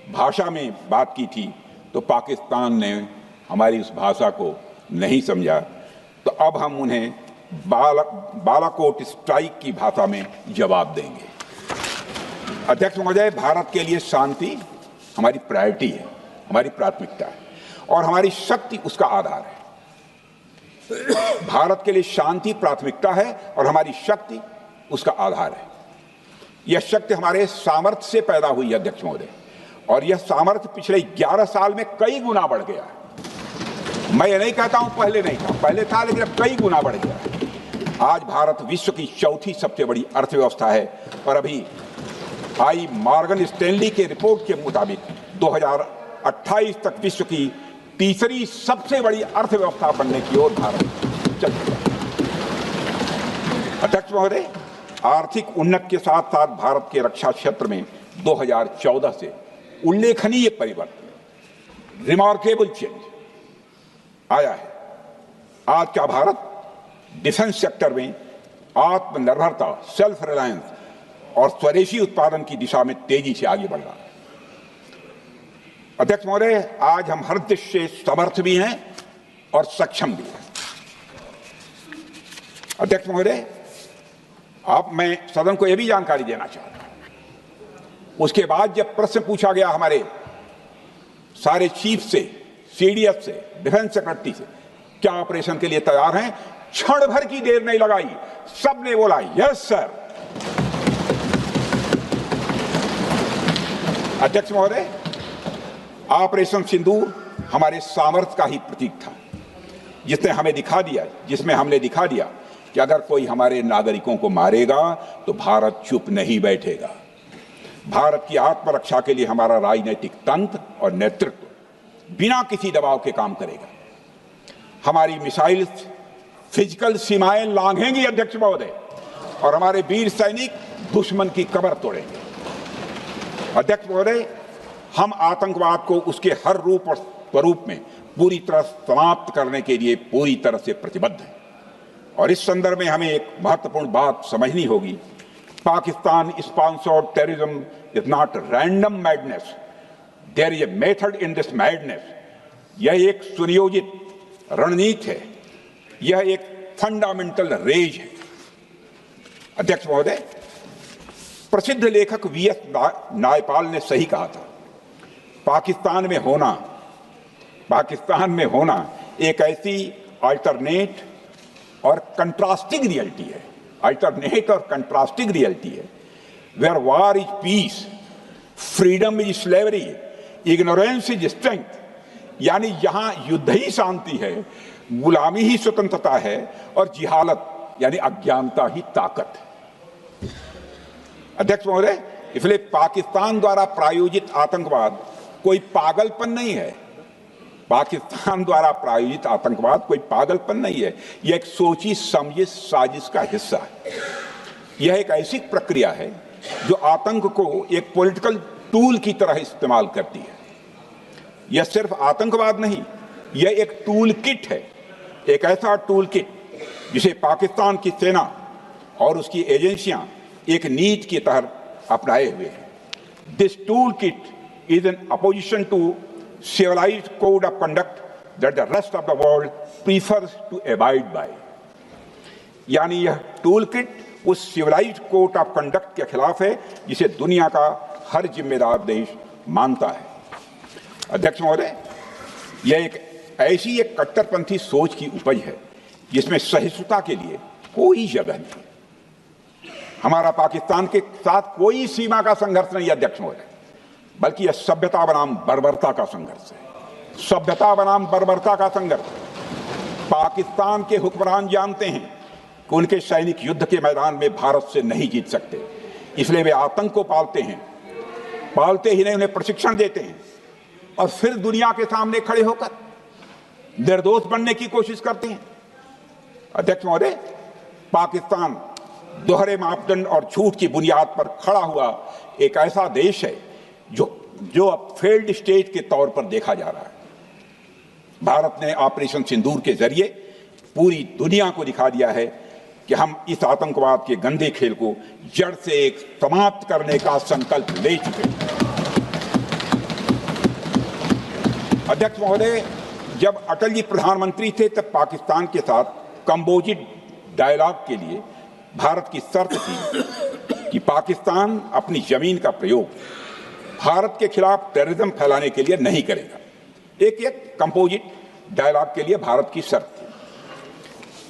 भाषा में बात की थी, तो पाकिस्तान ने हमारी उस भाषा को नहीं समझा, तो अब हम उन्हें बालाकोट स्ट्राइक की भाषा में जवाब देंगे। अध्यक्ष महोदय, भारत के लिए शांति हमारी प्रायोरिटी है, हमारी प्राथमिकता है और हमारी शक्ति उसका आधार है। भारत के लिए शांति प्राथमिकता है और हमारी शक्ति उसका आधार है। यह शक्ति हमारे सामर्थ्य से पैदा हुई है अध्यक्ष महोदय, और यह सामर्थ्य पिछले 11 साल में कई गुना बढ़ गया है। मैं ये नहीं कहता हूं पहले नहीं था, पहले था, लेकिन अब कई गुना बढ़ गया है। आज भारत विश्व की चौथी सबसे बड़ी अर्थव्यवस्था है और अभी आई मॉर्गन स्टैनली के रिपोर्ट के मुताबिक 2028 तक विश्व की तीसरी सबसे बड़ी अर्थव्यवस्था बनने की ओर भारत चल रहा है। अध्यक्ष महोदय, आर्थिक उन्नति के साथ साथ भारत के रक्षा क्षेत्र में 2014 से उल्लेखनीय परिवर्तन, रिमार्केबल चेंज आया है। आज का भारत डिफेंस सेक्टर में आत्मनिर्भरता, सेल्फ रिलायंस और स्वदेशी उत्पादन की दिशा में तेजी से आगे बढ़ रहा है। अध्यक्ष महोदय, आज हम हर दृष्टि से समर्थ भी हैं और सक्षम भी हैं। अध्यक्ष महोदय, मैं सदन को यह भी जानकारी देना चाहता हूं, उसके बाद जब प्रश्न पूछा गया हमारे सारे चीफ से, सीडीएफ से, डिफेंस सेक्रेटरी से, क्या ऑपरेशन के लिए तैयार हैं, क्षण भर की देर नहीं लगाई, सबने बोला यस सर। अध्यक्ष महोदय, ऑपरेशन सिंदूर हमारे सामर्थ्य का ही प्रतीक था, जिसमें हमने दिखा दिया कि अगर कोई हमारे नागरिकों को मारेगा तो भारत चुप नहीं बैठेगा। भारत की आत्मरक्षा के लिए हमारा राजनीतिक तंत्र और नेतृत्व बिना किसी दबाव के काम करेगा। हमारी मिसाइल फिजिकल सीमाएं लांघेंगी अध्यक्ष महोदय, और हमारे वीर सैनिक दुश्मन की कमर तोड़ेंगे। अध्यक्ष महोदय, हम आतंकवाद को उसके हर रूप और स्वरूप में पूरी तरह समाप्त करने के लिए पूरी तरह से प्रतिबद्ध हैं, और इस संदर्भ में हमें एक महत्वपूर्ण बात समझनी होगी। Pakistan sponsored terrorism is not random madness, there is a method in this madness. यह एक सुनियोजित रणनीति है, यह एक फंडामेंटल रेज है। अध्यक्ष महोदय, प्रसिद्ध लेखक वीएस नायपाल ने सही कहा था, पाकिस्तान में होना एक ऐसी अल्टरनेट और कंट्रास्टिंग रियलिटी है, where war is peace, freedom is slavery, ignorance is strength. यानी यहां युद्ध ही शांति है, गुलामी ही स्वतंत्रता है और जिहालत यानी अज्ञानता ही ताकत है। अध्यक्ष महोदय, इसलिए पाकिस्तान द्वारा प्रायोजित आतंकवाद कोई पागलपन नहीं है। पाकिस्तान द्वारा प्रायोजित आतंकवाद कोई पागलपन नहीं है, यह एक सोची समझी साजिश का हिस्सा है। यह एक ऐसी प्रक्रिया है जो आतंक को एक पॉलिटिकल टूल की तरह इस्तेमाल करती है। यह सिर्फ आतंकवाद नहीं, यह एक टूल किट है, एक ऐसा टूल किट जिसे पाकिस्तान की सेना और उसकी एजेंसियां एक नीति के तहत अपनाए हुए हैं। This tool kit is an opposition to civilized code of conduct that the rest of the world prefers to abide by। यानी यह टूल किट उस सिविलाइज्ड कोड ऑफ कंडक्ट के खिलाफ है जिसे दुनिया का हर जिम्मेदार देश मानता है। अध्यक्ष महोदय, यह एक कट्टरपंथी सोच की उपज है जिसमें सहिष्णुता के लिए कोई जगह नहीं। हमारा पाकिस्तान के साथ कोई सीमा का संघर्ष नहीं है अध्यक्ष महोदय, बल्कि यह सभ्यता बनाम बर्बरता का संघर्ष है। सभ्यता बनाम बर्बरता का संघर्ष। पाकिस्तान के हुक्मरान जानते हैं कि उनके सैनिक युद्ध के मैदान में भारत से नहीं जीत सकते, इसलिए वे आतंक को पालते हैं, पालते ही नहीं उन्हें प्रशिक्षण देते हैं और फिर दुनिया के सामने खड़े होकर निर्दोष बनने की कोशिश करते हैं। अध्यक्ष महोदय, पाकिस्तान दोहरे मापदंड और झूठ की बुनियाद पर खड़ा हुआ एक ऐसा देश है जो जो अब फेल्ड स्टेट के तौर पर देखा जा रहा है। भारत ने ऑपरेशन सिंदूर के जरिए पूरी दुनिया को दिखा दिया है कि हम इस आतंकवाद के गंदे खेल को जड़ से एक समाप्त करने का संकल्प ले चुके हैं। अध्यक्ष महोदय, जब अटल जी प्रधानमंत्री थे तब पाकिस्तान के साथ कंबोजिट डायलॉग के लिए भारत की शर्त थी कि पाकिस्तान अपनी जमीन का प्रयोग भारत के खिलाफ टेररिज्म फैलाने के लिए नहीं करेगा। एक कंपोजिट डायलॉग के लिए भारत की शर्त थी,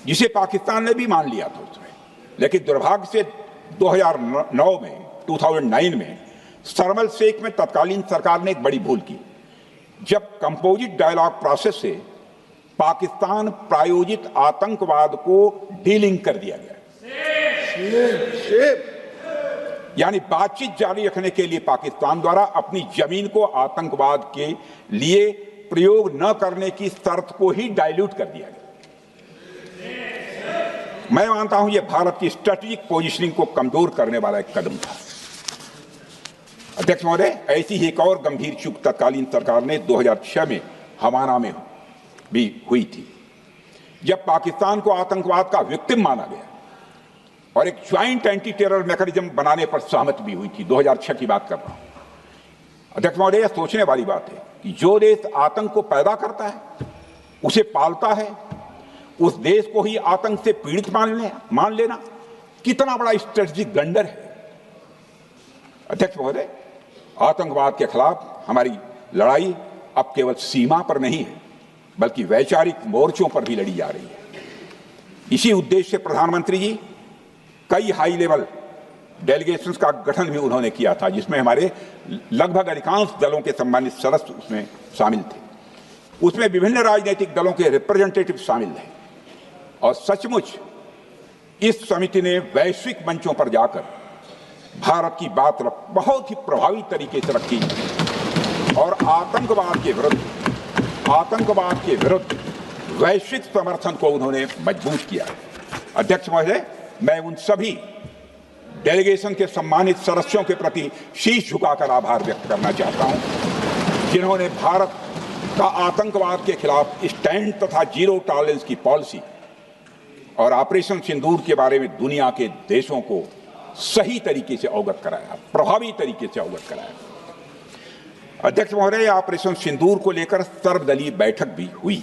जिसे पाकिस्तान ने भी मान लिया था उसमें। लेकिन दुर्भाग्य से 2009 में शर्म शेख में तत्कालीन सरकार ने एक बड़ी भूल की, जब कंपोजिट डायलॉग प्रोसेस से पाकिस्तान प्रायोजित आतंकवाद को डीलिंक कर दिया गया। यानी बातचीत जारी रखने के लिए पाकिस्तान द्वारा अपनी जमीन को आतंकवाद के लिए प्रयोग न करने की शर्त को ही डाइल्यूट कर दिया गया। मैं मानता हूं यह भारत की स्ट्रेटेजिक पोजीशनिंग को कमजोर करने वाला एक कदम था। अध्यक्ष महोदय, ऐसी ही एक और गंभीर चूक तत्कालीन सरकार ने 2006 में हवाना में भी हुई थी, जब पाकिस्तान को आतंकवाद का विक्टिम माना गया और एक ज्वाइंट एंटी टेरर मैकेनिज्म बनाने पर सहमति भी हुई थी। 2006 की बात कर रहा हूं। अध्यक्ष महोदय, यह सोचने वाली बात है कि जो देश आतंक को पैदा करता है, उसे पालता है, उस देश को ही आतंक से पीड़ित मान लेना कितना बड़ा स्ट्रेटेजिक ब्लंडर है। अध्यक्ष महोदय, आतंकवाद के खिलाफ हमारी लड़ाई अब केवल सीमा पर नहीं है, बल्कि वैचारिक मोर्चों पर भी लड़ी जा रही है। इसी उद्देश्य से प्रधानमंत्री जी कई हाई लेवल डेलीगेशंस का गठन भी उन्होंने किया था, जिसमें हमारे लगभग अधिकांश दलों के सम्मानित सदस्य उसमें शामिल थे। उसमें विभिन्न राजनीतिक दलों के रिप्रेजेंटेटिव शामिल थे और सचमुच इस समिति ने वैश्विक मंचों पर जाकर भारत की बात बहुत ही प्रभावी तरीके से रखी और आतंकवाद के विरुद्ध वैश्विक समर्थन को उन्होंने मजबूत किया। अध्यक्ष महोदय, मैं उन सभी डेलीगेशन के सम्मानित सदस्यों के प्रति शीश झुकाकर आभार व्यक्त करना चाहता हूं, जिन्होंने भारत का आतंकवाद के खिलाफ स्टैंड तथा जीरो टॉलरेंस की पॉलिसी और ऑपरेशन सिंदूर के बारे में दुनिया के देशों को सही तरीके से अवगत कराया, प्रभावी तरीके से अवगत कराया। अध्यक्ष महोदय, ऑपरेशन सिंदूर को लेकर सर्वदलीय बैठक भी हुई।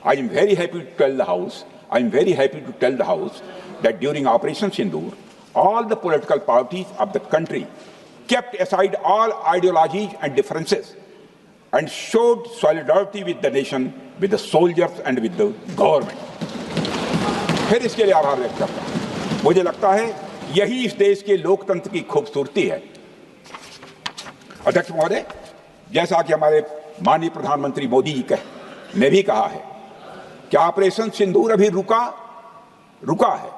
I am very happy to tell the house that during Operation Sindoor, all the political parties of the country kept aside all ideologies and differences and showed solidarity with the nation, with the soldiers and with the government. फिर इसके लिए आभार व्यक्त करता हूं। मुझे लगता है यही इस देश के लोकतंत्र की खूबसूरती है। अध्यक्ष महोदय, जैसा कि हमारे माननीय प्रधानमंत्री मोदी जी ने भी कहा है कि ऑपरेशन सिंदूर अभी रुका है,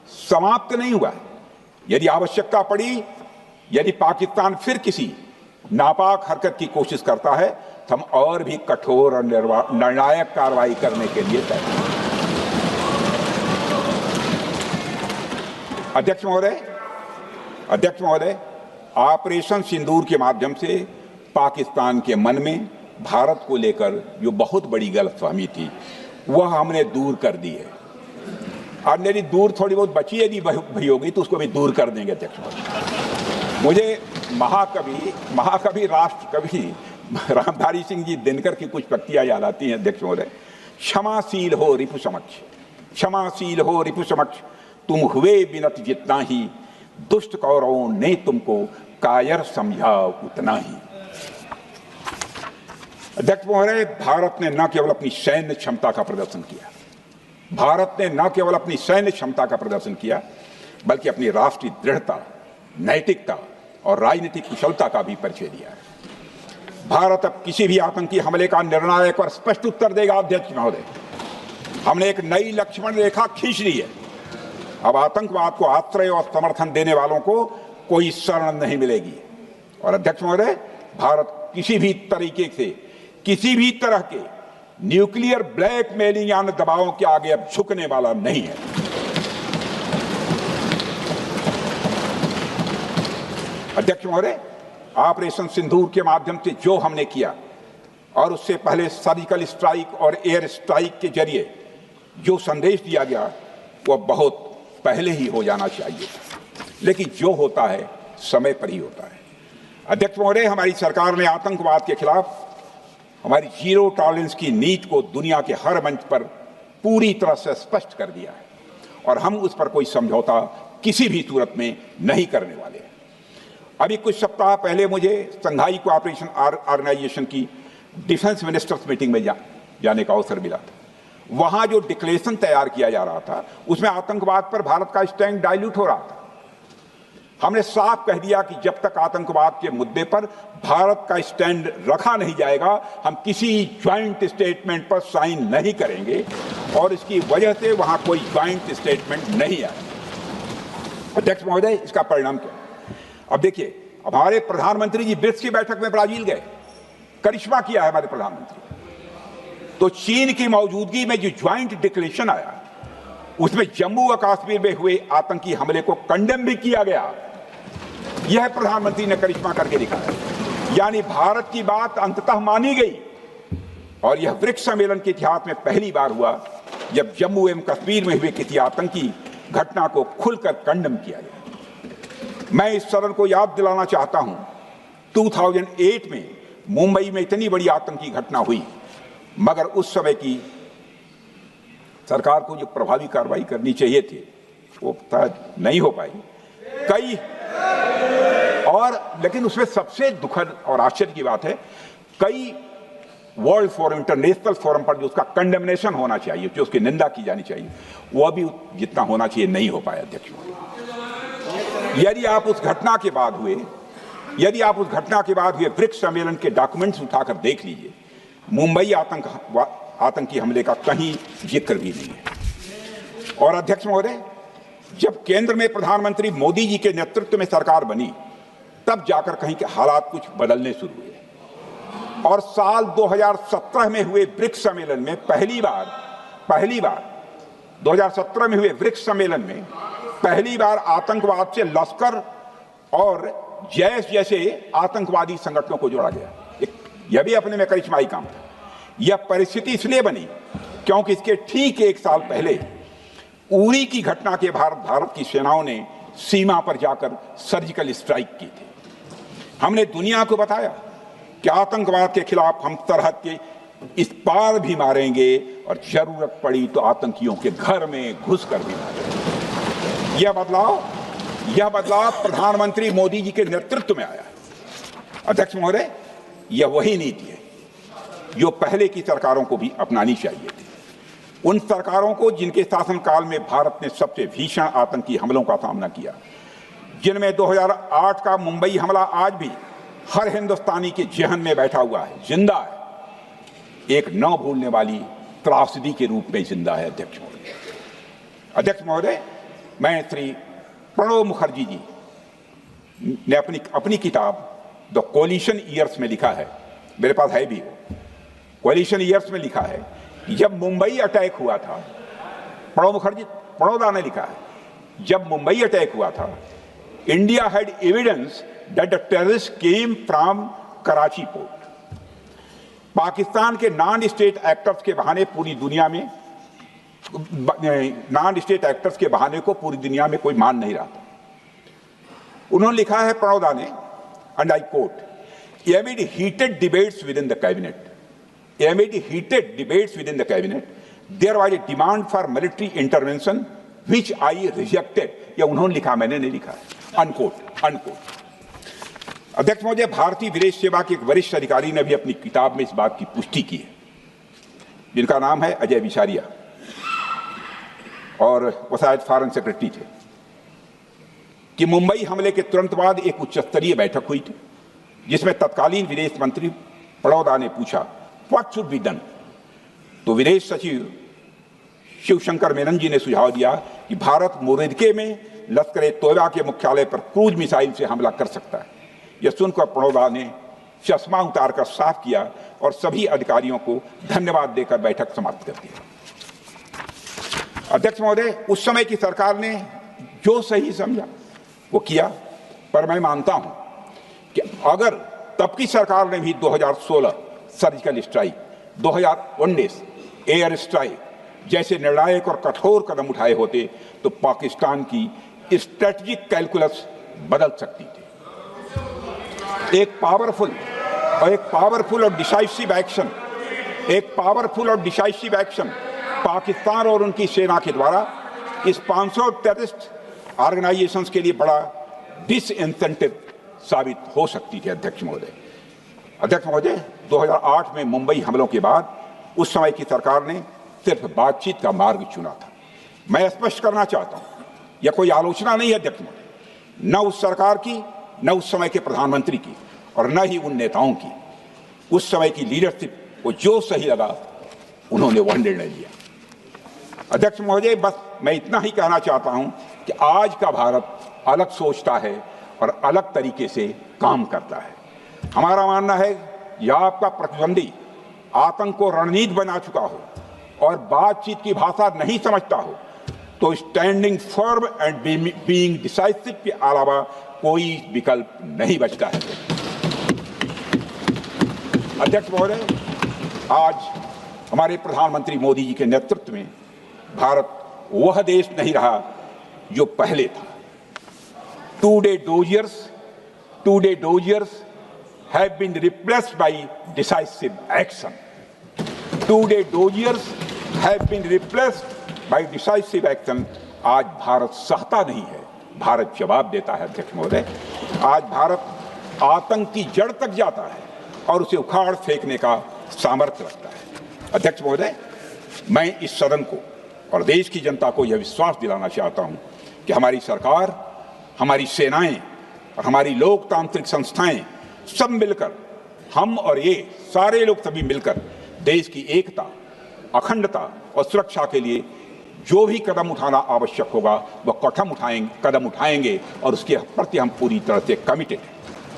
समाप्त नहीं हुआ है। यदि आवश्यकता पड़ी, यदि पाकिस्तान फिर किसी नापाक हरकत की कोशिश करता है, तो हम और भी कठोर और निर्णायक कार्रवाई करने के लिए तैयार हैं। अध्यक्ष महोदय, ऑपरेशन सिंदूर के माध्यम से पाकिस्तान के मन में भारत को लेकर जो बहुत बड़ी गलतफहमी थी, वह हमने दूर कर दी है। और यदि दूर थोड़ी बहुत बची यदि भई होगी तो उसको भी दूर कर देंगे। अध्यक्ष महोदय, मुझे महाकवि राष्ट्र कवि रामधारी सिंह जी दिनकर की कुछ पंक्तियां याद आती हैं। अध्यक्ष महोदय, क्षमाशील हो रिपु समक्ष, तुम हुए विनत जितना ही, दुष्ट कौरवों ने तुमको कायर समझा उतना ही। अध्यक्ष महोदय, भारत ने न केवल अपनी सैन्य क्षमता का प्रदर्शन किया, बल्कि अपनी राष्ट्रीय दृढ़ता, नैतिकता और राजनीतिक कुशलता का भी परिचय दिया है। भारत अब किसी भी आतंकी हमले का निर्णायक और स्पष्ट उत्तर देगा। अध्यक्ष महोदय, हमने एक नई लक्ष्मण रेखा खींच ली है। अब आतंकवाद को आश्रय और समर्थन देने वालों को कोई शरण नहीं मिलेगी। और अध्यक्ष महोदय, भारत किसी भी तरह के न्यूक्लियर ब्लैकमेलिंग या दबावों के आगे अब झुकने वाला नहीं है। अध्यक्ष महोदय, ऑपरेशन सिंदूर के माध्यम से जो हमने किया और उससे पहले सर्जिकल स्ट्राइक और एयर स्ट्राइक के जरिए जो संदेश दिया गया वह बहुत पहले ही हो जाना चाहिए, लेकिन जो होता है समय पर ही होता है। अध्यक्ष महोदय, हमारी सरकार ने आतंकवाद के खिलाफ हमारी जीरो टॉलरेंस की नीति को दुनिया के हर मंच पर पूरी तरह से स्पष्ट कर दिया है और हम उस पर कोई समझौता किसी भी सूरत में नहीं करने वाले हैं। अभी कुछ सप्ताह पहले मुझे शंघाई कोऑपरेशन ऑर्गेनाइजेशन की डिफेंस मिनिस्टर्स मीटिंग में जाने का अवसर मिला था। वहां जो डिक्लेरेशन तैयार किया जा रहा था उसमें आतंकवाद पर भारत का स्टैंड डाइल्यूट हो रहा था। हमने साफ कह दिया कि जब तक आतंकवाद के मुद्दे पर भारत का स्टैंड रखा नहीं जाएगा हम किसी ज्वाइंट स्टेटमेंट पर साइन नहीं करेंगे और इसकी वजह से वहां कोई ज्वाइंट स्टेटमेंट नहीं आया। अध्यक्ष महोदय, इसका परिणाम क्या? अब देखिए, हमारे प्रधानमंत्री जी ब्रिक्स की बैठक में ब्राजील गए, करिश्मा किया है हमारे प्रधानमंत्री। तो चीन की मौजूदगी में जो ज्वाइंट डिक्लेरेशन आया उसमें जम्मू और कश्मीर में हुए आतंकी हमले को कंडेम भी किया गया। यह प्रधानमंत्री ने करिश्मा करके दिखाया, यानी भारत की बात अंततः मानी गई। और यह ब्रिक्स सम्मेलन के इतिहास में पहली बार हुआ जब जम्मू एवं कश्मीर में हुए किसी आतंकी घटना को खुलकर कंडेम किया गया। मैं इस सदन को याद दिलाना चाहता हूं, 2008 में मुंबई में इतनी बड़ी आतंकी घटना हुई, मगर उस समय की सरकार को जो प्रभावी कार्रवाई करनी चाहिए थी वो नहीं हो पाई लेकिन उसमें सबसे दुखद और आश्चर्य की बात है, कई वर्ल्ड फोरम, इंटरनेशनल फोरम पर जो उसका कंडेमनेशन होना चाहिए, जो उसकी निंदा की जानी चाहिए, वह भी जितना होना चाहिए नहीं हो पाया। अध्यक्ष, यदि आप उस घटना के बाद हुए ब्रिक्स सम्मेलन के डॉक्यूमेंट्स उठाकर देख लीजिए, मुंबई आतंकी हमले का कहीं जिक्र भी नहीं है। और अध्यक्ष महोदय, जब केंद्र में प्रधानमंत्री मोदी जी के नेतृत्व में सरकार बनी तब जाकर कहीं के हालात कुछ बदलने शुरू हुए और साल 2017 में हुए ब्रिक्स सम्मेलन में पहली बार 2017 में हुए ब्रिक्स सम्मेलन में पहली बार आतंकवाद से लश्कर और जैश जैसे आतंकवादी संगठनों को जोड़ा गया। यह भी अपने में करिश्माई काम था। यह परिस्थिति इसलिए बनी क्योंकि इसके ठीक एक साल पहले उरी की घटना के भारत की सेनाओं ने सीमा पर जाकर सर्जिकल स्ट्राइक की थी। हमने दुनिया को बताया कि आतंकवाद के खिलाफ हम सरहद के इस पार भी मारेंगे और जरूरत पड़ी तो आतंकियों के घर में घुसकर भी मारेंगे। यह बदलाव प्रधानमंत्री मोदी जी के नेतृत्व में आया। अध्यक्ष महोदय, यह वही नीति है जो पहले की सरकारों को भी अपनानी चाहिए थी। उन सरकारों को जिनके शासनकाल में भारत ने सबसे भीषण आतंकी हमलों का सामना किया, जिनमें 2008 का मुंबई हमला आज भी हर हिंदुस्तानी के जहन में बैठा हुआ है, जिंदा है, एक न भूलने वाली त्रासदी के रूप में जिंदा है। अध्यक्ष महोदय, मैं श्री प्रणब मुखर्जी जी ने अपनी किताब द कोलिशन ईयर्स में लिखा है, मेरे पास है भी, कोलिशन ईयर्स में लिखा है कि जब मुंबई अटैक हुआ था, प्रणब ने लिखा है, जब मुंबई अटैक हुआ था, India had evidence that the terrorist came from Karachi port. Pakistan के नॉन स्टेट एक्टर्स के बहाने पूरी दुनिया में को पूरी दुनिया में कोई मान नहीं रहा था। उन्होंने लिखा है, प्रणब ने, and I quote, amid heated debates within the cabinet, there was a demand for military intervention which I rejected. यह उन्होंने लिखा, मैंने नहीं लिखा है, अनकोट। अध्यक्ष महोदय, भारतीय विदेश सेवा के एक वरिष्ठ अधिकारी ने भी अपनी किताब में इस बात की पुष्टि की है, जिनका नाम है अजय बिसारिया, और वो शायद फॉरेन सेक्रेटरी थे, कि मुंबई हमले के तुरंत बाद एक उच्च स्तरीय बैठक हुई थी जिसमें तत्कालीन विदेश मंत्री प्रणब ने पूछा व्हाट शुड बी डन। तो विदेश सचिव शिवशंकर मेनन जी ने सुझाव दिया कि भारत मोरदके में लश्कर-ए-तोयबा के मुख्यालय पर क्रूज मिसाइल से हमला कर सकता है। यह सुनकर प्रणब ने चश्मा उतारकर साफ किया और सभी अधिकारियों को धन्यवाद देकर बैठक समाप्त कर दी। अध्यक्ष महोदय, उस समय की सरकार ने जो सही समझा वो किया, पर मैं मानता हूं कि अगर तब की सरकार ने भी 2016 सर्जिकल स्ट्राइक, 2019 एयर स्ट्राइक जैसे निर्णायक और कठोर कदम उठाए होते तो पाकिस्तान की स्ट्रेटजिक कैलकुलस बदल सकती थी। एक पावरफुल और डिसाइसिव एक्शन पाकिस्तान और उनकी सेना के द्वारा इस 500 टेररिस्ट ऑर्गेनाइजेशंस के लिए बड़ा डिसइंसेंटिव साबित हो सकती थी। अध्यक्ष महोदय, 2008 में मुंबई हमलों के बाद उस समय की सरकार ने सिर्फ बातचीत का मार्ग चुना था। मैं स्पष्ट करना चाहता हूं, यह कोई आलोचना नहीं है अध्यक्ष महोदय, न उस सरकार की, न उस समय के प्रधानमंत्री की, और न ही उन नेताओं की। उस समय की लीडरशिप को जो सही लगा उन्होंने वह निर्णय लिया। अध्यक्ष महोदय, बस मैं इतना ही कहना चाहता हूं कि आज का भारत अलग सोचता है और अलग तरीके से काम करता है। हमारा मानना है यह आपका प्रतिद्वंदी आतंक को रणनीति बना चुका हो और बातचीत की भाषा नहीं समझता हो तो standing firm and being decisive के अलावा कोई विकल्प नहीं बचता है। अध्यक्ष महोदय, आज हमारे प्रधानमंत्री मोदी जी के नेतृत्व में भारत वह देश नहीं रहा जो पहले था। Today doziers have been replaced by decisive action. Today doziers have been replaced by decisive action. आज भारत सहता नहीं है, भारत जवाब देता है। अध्यक्ष महोदय, आज भारत आतंक की जड़ तक जाता है और उसे उखाड़ फेंकने का सामर्थ्य रखता है। अध्यक्ष महोदय, मैं इस सदन को और देश की जनता को यह विश्वास दिलाना चाहता हूं कि हमारी सरकार, हमारी सेनाएं और हमारी लोकतांत्रिक संस्थाएं सब मिलकर, हम और ये सारे लोग सभी मिलकर देश की एकता, अखंडता और सुरक्षा के लिए जो भी कदम उठाना आवश्यक होगा वह कदम उठाएंगे और उसके प्रति हम पूरी तरह से कमिटेड हैं।